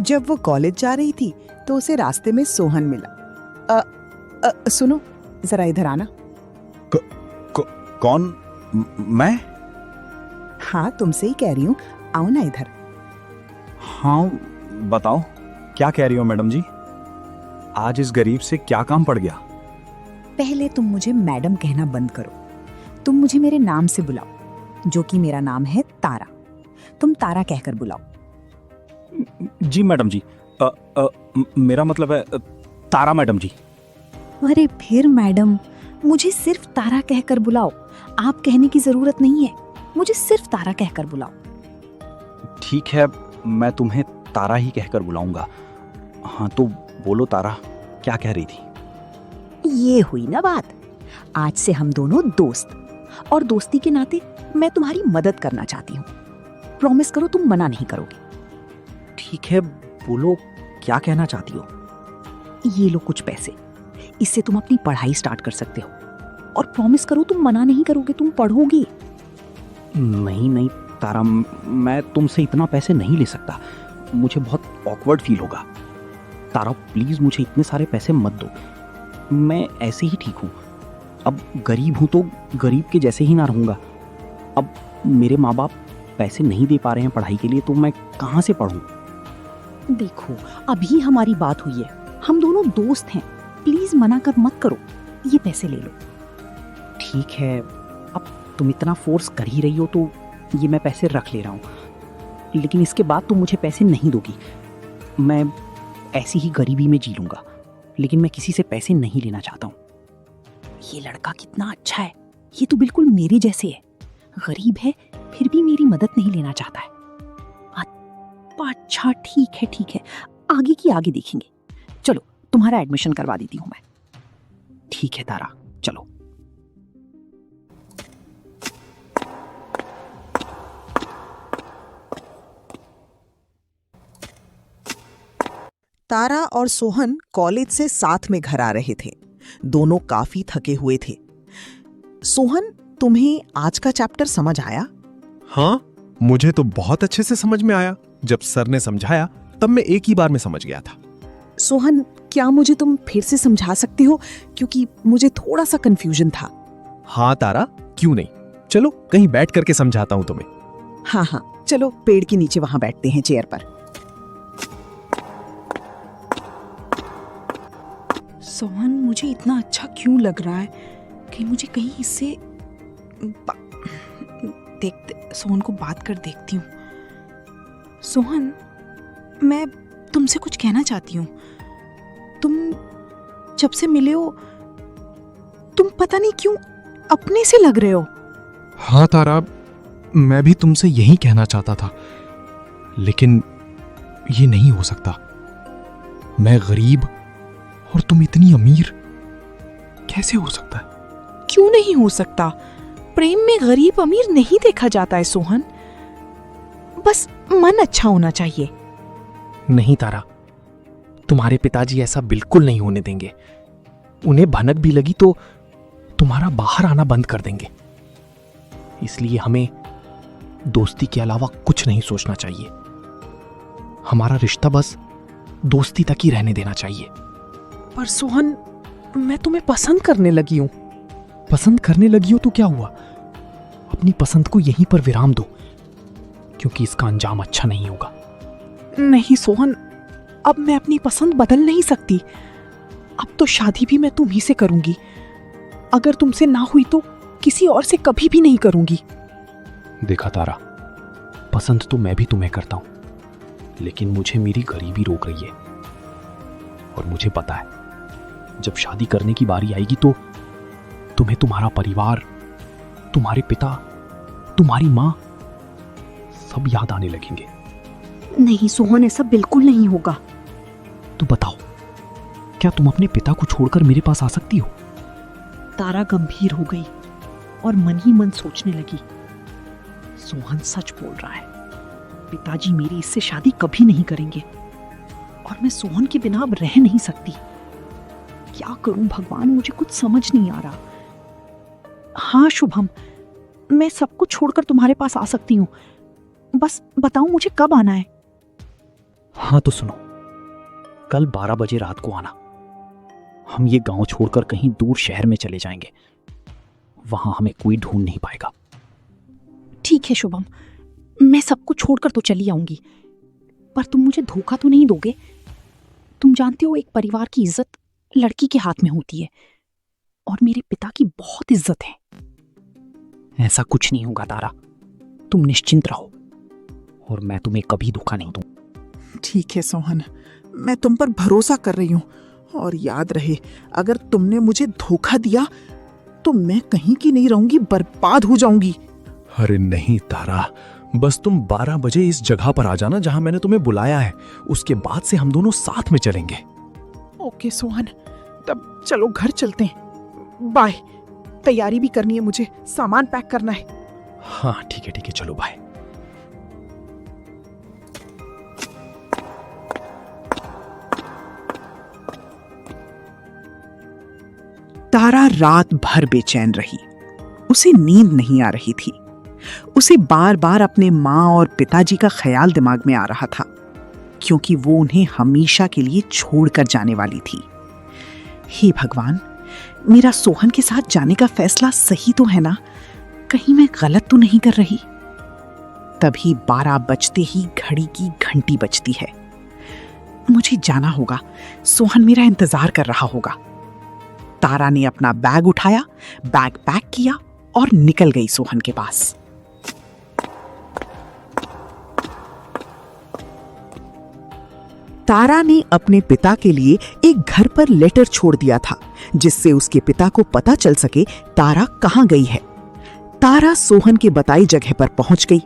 जब वो कॉलेज जा रही थी तो उसे रास्ते में सोहन मिला। सुनो, जरा इधर आना। कौन? मैं? हाँ, तुमसे ही कह रही हूँ, आओ ना इधर। हाँ बताओ, क्या कह रही हो मैडम जी? आज इस गरीब से क्या काम पड़ गया? पहले तुम मुझे मैडम कहना बंद करो, तुम मुझे मेरे नाम से बुलाओ, जो कि मेरा नाम है तारा। तुम तारा कहकर बुलाओ। जी मैडम जी, मेरा मतलब है तारा मैडम जी। अरे फिर मैडम, मुझे सिर्फ तारा कहकर बुलाओ, आप कहने की जरूरत नहीं है, मुझे सिर्फ तारा कहकर बुलाओ। ठीक है, मैं तुम्हें तारा ही कहकर बुलाऊंगा। हाँ तो बोलो तारा, क्या कह रही थी? ये हुई ना बात, आज से हम दोनों दोस्त, और दोस्ती के नाते मैं तुम्हारी मदद करना चाहती हूँ। प्रॉमिस करो तुम मना नहीं करोगे। ठीक है, बोलो क्या कहना चाहती हो? ये लो कुछ पैसे, इससे तुम अपनी पढ़ाई स्टार्ट कर सकते हो, और प्रॉमिस करो तुम मना नहीं करोगे, तुम पढ़ोगे। नहीं नहीं तारा, मैं तुमसे इतना पैसे नहीं ले सकता, मुझे बहुत ऑकवर्ड फील होगा। तारा प्लीज मुझे इतने सारे पैसे मत दो, मैं ऐसे ही ठीक हूँ। अब गरीब हूँ तो गरीब के जैसे ही ना रहूँगा। अब मेरे माँ बाप पैसे नहीं दे पा रहे हैं पढ़ाई के लिए, तो मैं कहाँ से पढ़ूँ? देखो, अभी हमारी बात हुई है, हम दोनों दोस्त हैं, प्लीज मना कर मत करो, ये पैसे ले लो। ठीक है, अब तुम इतना फोर्स कर ही रही हो तो ये मैं पैसे रख ले रहा हूँ, लेकिन इसके बाद तुम मुझे पैसे नहीं दोगी। मैं ऐसी ही गरीबी में जी लूँगा, लेकिन मैं किसी से पैसे नहीं लेना चाहता हूँ। ये लड़का कितना अच्छा है, ये तो बिल्कुल मेरे जैसे है, गरीब है फिर भी मेरी मदद नहीं लेना चाहता है। अच्छा ठीक है, आगे की आगे देखेंगे। चलो तुम्हारा एडमिशन करवा देती हूँ मैं। ठीक है तारा, चलो। तारा और सोहन कॉलेज से साथ में घर आ रहे थे। दोनों काफी थके हुए थे। सोहन तुम्हें आज का चैप्टर समझ आया? हाँ, मुझे तो बहुत अच्छे से समझ में आया। जब सर ने समझाया तब मैं एक ही बार में समझ गया था। सोहन, क्या मुझे तुम फिर से समझा सकते हो, क्योंकि मुझे थोड़ा सा कंफ्यूजन था। हाँ तारा, क्यों नहीं, चलो कहीं बैठ करके समझाता हूँ तुम्हें। हाँ हाँ, चलो पेड़ के नीचे वहां बैठते हैं, चेयर पर। सोहन, मुझे इतना अच्छा क्यों लग रहा है कि मुझे कहीं इससे देखते सोहन को बात कर देखती हूँ। सोहन, मैं तुमसे कुछ कहना चाहती हूँ। तुम जब से मिले हो, तुम पता नहीं क्यों अपने से लग रहे हो। हाँ तारा, मैं भी तुमसे यही कहना चाहता था, लेकिन ये नहीं हो सकता। मैं गरीब और तुम इतनी अमीर, कैसे हो सकता है? क्यों नहीं हो सकता? प्रेम में गरीब अमीर नहीं देखा जाता है सोहन, बस मन अच्छा होना चाहिए। नहीं तारा, तुम्हारे पिताजी ऐसा बिल्कुल नहीं होने देंगे। उन्हें भनक भी लगी तो तुम्हारा बाहर आना बंद कर देंगे। इसलिए हमें दोस्ती के अलावा कुछ नहीं सोचना चाहिए। हमारा रिश्ता बस दोस्ती तक ही रहने देना चाहिए। पर सोहन, मैं तुम्हें पसंद करने लगी हूं। पसंद करने लगी हो तो क्या हुआ? अपनी पसंद को यहीं पर विराम दो, क्योंकि इसका अंजाम अच्छा नहीं होगा। नहीं सोहन, अब मैं अपनी पसंद बदल नहीं सकती। अब तो शादी भी मैं तुम्ही से करूंगी। अगर तुमसे ना हुई तो किसी और से कभी भी नहीं करूंगी। देखा तारा, पसंद तो मैं भी तुम्हें करता हूं, लेकिन मुझे मेरी गरीबी रोक रही है। और मुझे पता है, जब शादी करने की बारी आएगी तो तुम्हें तुम्हारा परिवार, तुम्हारे पिता, तुम्हारी माँ सब याद आने लगेंगे। नहीं सोहन, ऐसा बिल्कुल नहीं होगा। तो बताओ, क्या तुम अपने पिता को छोड़कर मेरे पास आ सकती हो? तारा गंभीर हो गई और मन ही मन सोचने लगी। सोहन सच बोल रहा है, पिताजी मेरी इससे शादी कभी नहीं करेंगे और मैं सोहन के बिना अब रह नहीं सकती। क्या करूं भगवान, मुझे कुछ समझ नहीं आ रहा। हाँ शुभम, मैं सब कुछ छोड़कर तुम्हारे पास आ सकती हूँ, बस बताओ मुझे कब आना है। हाँ तो सुनो, कल 12 बजे रात को आना। हम ये गांव छोड़कर कहीं दूर शहर में चले जाएंगे, वहां हमें कोई ढूंढ नहीं पाएगा। ठीक है शुभम, मैं सब कुछ छोड़कर तो चली आऊंगी, पर तुम मुझे धोखा तो नहीं दोगे? तुम जानते हो, एक परिवार की इज्जत लड़की के हाथ में होती है और मेरे पिता की बहुत इज्जत है। ऐसा कुछ नहीं होगा तारा, तुम निश्चिंत रहो और मैं तुम्हें कभी धोखा नहीं दूं। ठीक है सोहन, मैं तुम पर भरोसा कर रही हूँ। और याद रहे, अगर तुमने मुझे धोखा दिया तो मैं कहीं की नहीं रहूंगी, बर्बाद हो जाऊंगी। अरे नहीं तारा, बस तुम 12 बजे इस जगह पर आ जाना जहां मैंने तुम्हें बुलाया है। उसके बाद से हम दोनों साथ में चलेंगे। ओके सोहन, तब चलो घर चलते हैं। बाय। तैयारी भी करनी है मुझे, सामान पैक करना है। हाँ ठीक है, चलो बाय। तारा रात भर बेचैन रही। उसे नींद नहीं आ रही थी। उसे बार बार अपने माँ और पिताजी का ख्याल दिमाग में आ रहा था, क्योंकि वो उन्हें हमेशा के लिए छोड़कर जाने वाली थी। हे भगवान, मेरा सोहन के साथ जाने का फैसला सही तो है ना? कहीं मैं गलत तो नहीं कर रही? तभी 12 बजते ही घड़ी की घंटी बजती है। मुझे जाना होगा, सोहन मेरा इंतजार कर रहा होगा। तारा ने अपना बैग उठाया, बैग पैक किया और निकल गई सोहन के पास। तारा ने अपने पिता के लिए एक घर पर लेटर छोड़ दिया था, जिससे उसके पिता को पता चल सके तारा कहां गई है। तारा सोहन की बताई जगह पर पहुंच गई,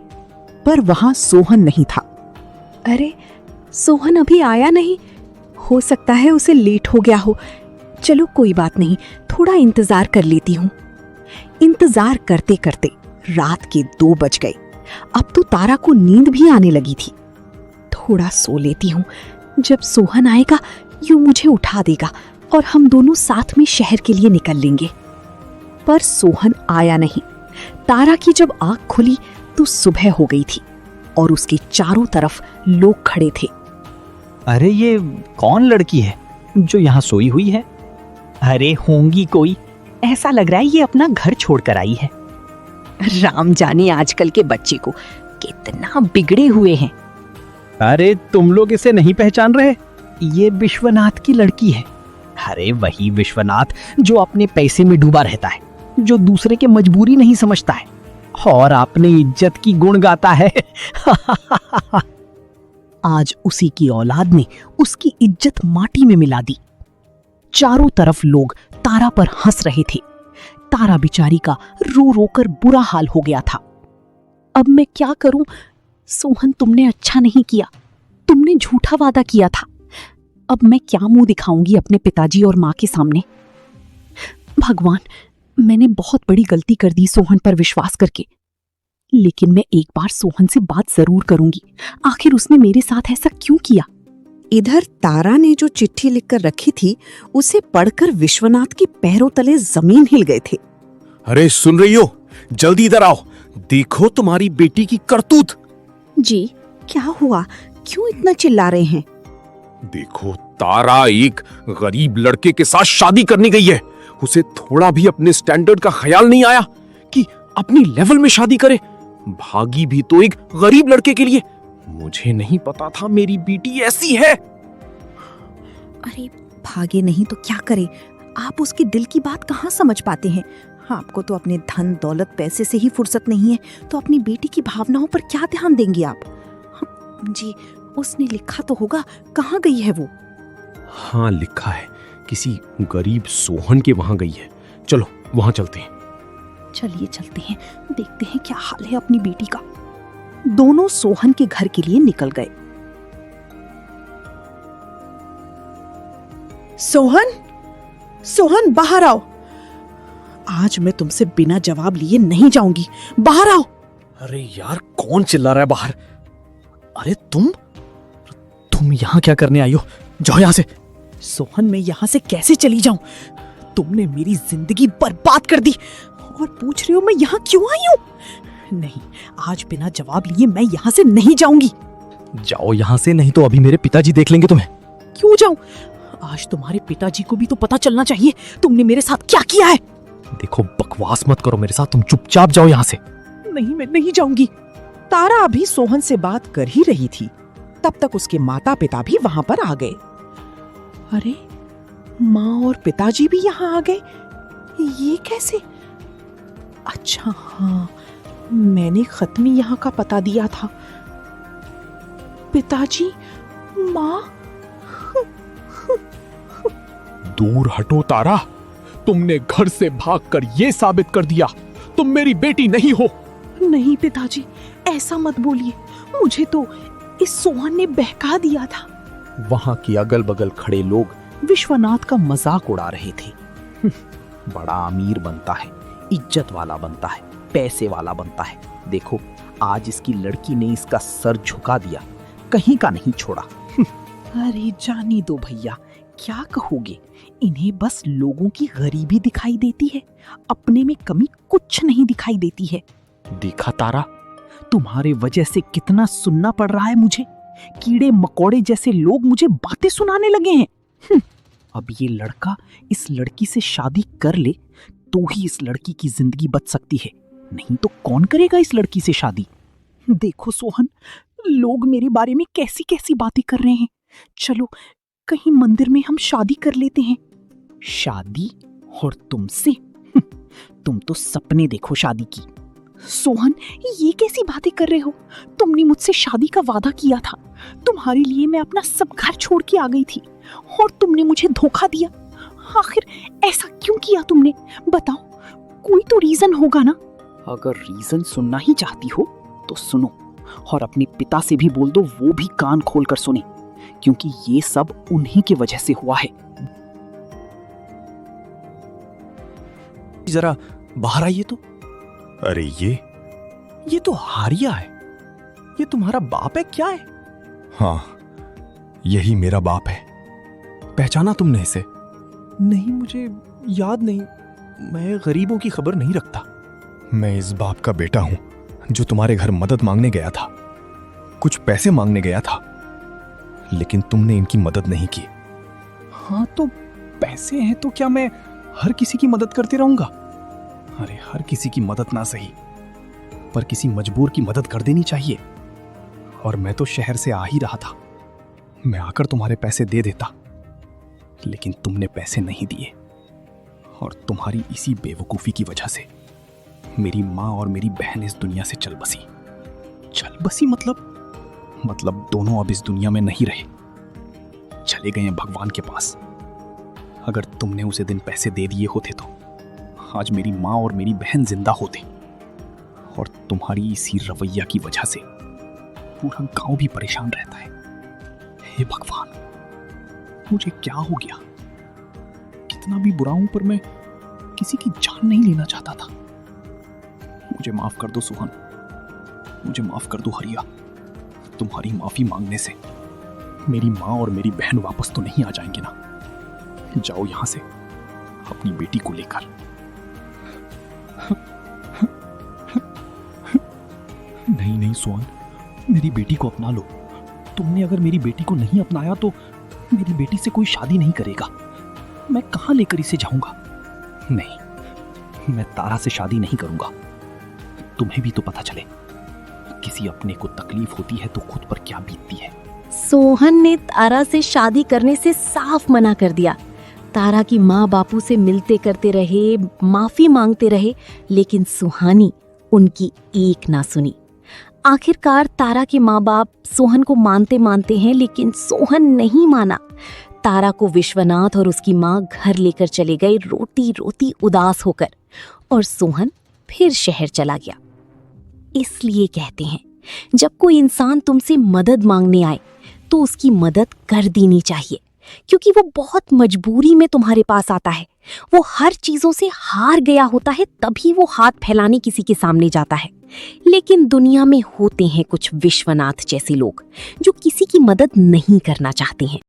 पर वहां सोहन नहीं था। अरे, सोहन अभी आया नहीं। हो सकता है उसे लेट हो गया हो। चलो कोई बात नहीं, थोड़ा इंतजार कर लेती हूँ। इंतजार करते करते रात के 2 बज गए। अब तो तारा को नींद भी आने लगी थी। थोड़ा सो लेती हूँ, जब सोहन आएगा यूं मुझे उठा देगा और हम दोनों साथ में शहर के लिए निकल लेंगे। पर सोहन आया नहीं। तारा की जब आंख खुली तो सुबह हो गई थी और उसके चारों तरफ लोग खड़े थे। अरे ये कौन लड़की है जो यहाँ सोई हुई है? अरे होंगी कोई, ऐसा लग रहा है ये अपना घर छोड़कर आई है। राम जाने आजकल के बच्चे को कितना बिगड़े हुए हैं। अरे तुम लोग इसे नहीं पहचान रहे? ये विश्वनाथ की लड़की है। अरे वही विश्वनाथ जो अपने पैसे में डूबा रहता है, जो दूसरे के मजबूरी नहीं समझता है और अपने इज्जत की गुण गाता है। आज उसी की औलाद ने उसकी इज्जत माटी में मिला दी। चारों तरफ लोग तारा पर हंस रहे थे। तारा बेचारी का रो रो कर बुरा हाल हो गया था। अब मैं क्या करूं? सोहन, तुमने अच्छा नहीं किया। तुमने झूठा वादा किया था। अब मैं क्या मुंह दिखाऊंगी अपने पिताजी और मां के सामने? भगवान, मैंने बहुत बड़ी गलती कर दी सोहन पर विश्वास करके। लेकिन मैं एक बार सोहन से बात जरूर करूंगी। आखिर उसने मेरे साथ ऐसा क्यों किया? इधर तारा ने जो चिट्ठी लिखकर रखी थी उसे पढ़कर विश्वनाथ के पैरों तले जमीन हिल गए थे। अरे सुन रही हो? जल्दी इधर आओ, देखो तुम्हारी बेटी की करतूत। जी क्या हुआ? क्यों इतना चिल्ला रहे हैं? देखो, तारा एक गरीब लड़के के साथ शादी करने गई है। उसे थोड़ा भी अपने स्टैंडर्ड का ख्याल नहीं आया कि अपनी लेवल में शादी करे। भागी भी तो एक गरीब लड़के के लिए। मुझे नहीं पता था मेरी बेटी ऐसी है। अरे भागे नहीं तो क्या करे? आप उसके दिल की बात कहाँ समझ पाते हैं? आपको तो अपने धन दौलत पैसे से ही फुर्सत नहीं है, तो अपनी बेटी की भावनाओं पर क्या ध्यान देंगे आप? जी उसने लिखा तो होगा, कहाँ गई है वो? हाँ लिखा है, किसी गरीब सोहन के वहां गई है। चलो वहां चलते हैं। चलिए चलते हैं, देखते हैं क्या हाल है अपनी बेटी का। दोनों सोहन के घर के लिए निकल गए। सोहन, सोहन बाहर आओ। आज मैं तुमसे बिना जवाब लिए नहीं जाऊंगी। बाहर आओ। अरे यार, कौन चिल्ला रहा है बाहर? अरे तुम यहाँ क्या करने आई हो? जाओ यहाँ से। सोहन, मैं यहाँ से कैसे चली जाऊं? तुमने मेरी जिंदगी बर्बाद कर दी और पूछ रहे हो मैं यहाँ क्यों आई हूँ? नहीं, आज बिना जवाब लिए मैं यहाँ से नहीं जाऊंगी। जाओ यहाँ से, नहीं तो अभी मेरे पिताजी देख लेंगे तुम्हें। क्यों जाऊं? आज तुम्हारे पिताजी को भी तो पता चलना चाहिए तुमने मेरे साथ क्या किया है। देखो, बकवास मत करो मेरे साथ, तुम चुपचाप जाओ यहाँ से। नहीं, मैं नहीं जाऊंगी। तारा अभी सोहन से बात कर ही रही थी, तब तक उसके माता पिता भी वहां पर आ गए। अरे, माँ और पिताजी भी यहाँ आ गए? ये कैसे? अच्छा हाँ, मैंने खत में यहाँ का पता दिया था। पिताजी, माँ। दूर हटो तारा, तुमने घर से भागकर ये साबित कर दिया तुम मेरी बेटी नहीं हो। नहीं पिताजी, ऐसा मत बोलिए। मुझे तो इस सोहन ने बहका दिया था। वहां के अगल बगल खड़े लोग विश्वनाथ का मजाक उड़ा रहे थे। बड़ा अमीर बनता है, इज्जत वाला बनता है, पैसे वाला बनता है। देखो, आज इसकी लड़की ने इसका सर झुका दिया, कहीं का नहीं छोड़ा। अरे जानी दो भैया, क्या कहोगे? इन्हें बस लोगों की गरीबी दिखाई देती है, अपने में कमी कुछ नहीं दिखाई देती है। देखा तारा, तुम्हारे वजह से कितना सुनना पड़ रहा है मुझे। कीड़े मकोड़े जैसे लोग मुझे बातें सुनाने लगे हैं। अब ये लड़का इस लड़की से शादी कर ले तो ही इस लड़की की जिंदगी बच सकती है, नहीं तो कौन करेगा इस लड़की से शादी? देखो सोहन, लोग मेरे बारे में कैसी कैसी बातें कर रहे हैं। चलो कहीं मंदिर में हम शादी कर लेते हैं। शादी? और तुमसे? तुम तो सपने देखो शादी की। सोहन, ये कैसी बातें कर रहे हो? तुमने मुझसे शादी का वादा किया था। तुम्हारे लिए मैं अपना सब घर छोड़ के आ गई थी और तुमने मुझे धोखा दिया। आखिर ऐसा क्यों किया तुमने? बताओ, कोई तो रीजन होगा ना? अगर रीजन सुनना ही चाहती हो तो सुनो, और अपने पिता से भी बोल दो वो भी कान खोल कर सुने, क्योंकि ये सब उन्हीं की वजह से हुआ है। जरा बाहर आइए तो। अरे ये तो हारिया है। ये तुम्हारा बाप है क्या है? हाँ, यही मेरा बाप है। पहचाना तुमने इसे? नहीं, मुझे याद नहीं। मैं गरीबों की खबर नहीं रखता। मैं इस बाप का बेटा हूं जो तुम्हारे घर मदद मांगने गया था, कुछ पैसे मांगने गया था, लेकिन तुमने इनकी मदद नहीं की। हाँ तो पैसे हैं तो क्या मैं हर किसी की मदद करते रहूंगा? अरे हर किसी की मदद ना सही, पर किसी मजबूर की मदद कर देनी चाहिए। और मैं तो शहर से आ ही रहा था, मैं आकर तुम्हारे पैसे दे देता, लेकिन तुमने पैसे नहीं दिए। और तुम्हारी इसी बेवकूफ़ी की वजह से मेरी माँ और मेरी बहन इस दुनिया से चल बसी। चल बसी मतलब दोनों अब इस दुनिया में नहीं रहे, चले गए हैं भगवान के पास। अगर तुमने उसे दिन पैसे दे दिए होते तो आज मेरी माँ और मेरी बहन जिंदा होते। और तुम्हारी इसी रवैया की वजह से पूरा गांव भी परेशान रहता है। हे भगवान, मुझे क्या हो गया? कितना भी बुरा हूं, पर मैं किसी की जान नहीं लेना चाहता था। मुझे माफ कर दो सुहन, मुझे माफ कर दो हरिया। तुम्हारी माफी मांगने से मेरी माँ और मेरी बहन वापस तो नहीं आ जाएंगे ना? जाओ यहां से अपनी बेटी को लेकर। नहीं नहीं सुहन, मेरी बेटी को अपना लो। तुमने अगर मेरी बेटी को नहीं अपनाया तो मेरी बेटी से कोई शादी नहीं करेगा। मैं कहां लेकर इसे जाऊंगा? नहीं, मैं तारा से शादी नहीं करूंगा। तुम्हें भी तो पता चले, किसी अपने को तकलीफ होती है तो खुद पर क्या बीतती है। सोहन ने तारा से शादी करने से साफ मना कर दिया। तारा की माँ बापू से मिलते करते रहे, माफी मांगते रहे, लेकिन सुहानी उनकी एक ना सुनी। आखिरकार तारा के माँ बाप सोहन को मानते मानते हैं, लेकिन सोहन नहीं माना। तारा को विश्वनाथ और उसकी माँ घर लेकर चले गए, रोती रोती उदास होकर, और सोहन फिर शहर चला गया। इसलिए कहते हैं, जब कोई इंसान तुमसे मदद मांगने आए तो उसकी मदद कर देनी चाहिए, क्योंकि वो बहुत मजबूरी में तुम्हारे पास आता है। वो हर चीजों से हार गया होता है, तभी वो हाथ फैलाने किसी के सामने जाता है। लेकिन दुनिया में होते हैं कुछ विश्वनाथ जैसे लोग जो किसी की मदद नहीं करना चाहते हैं।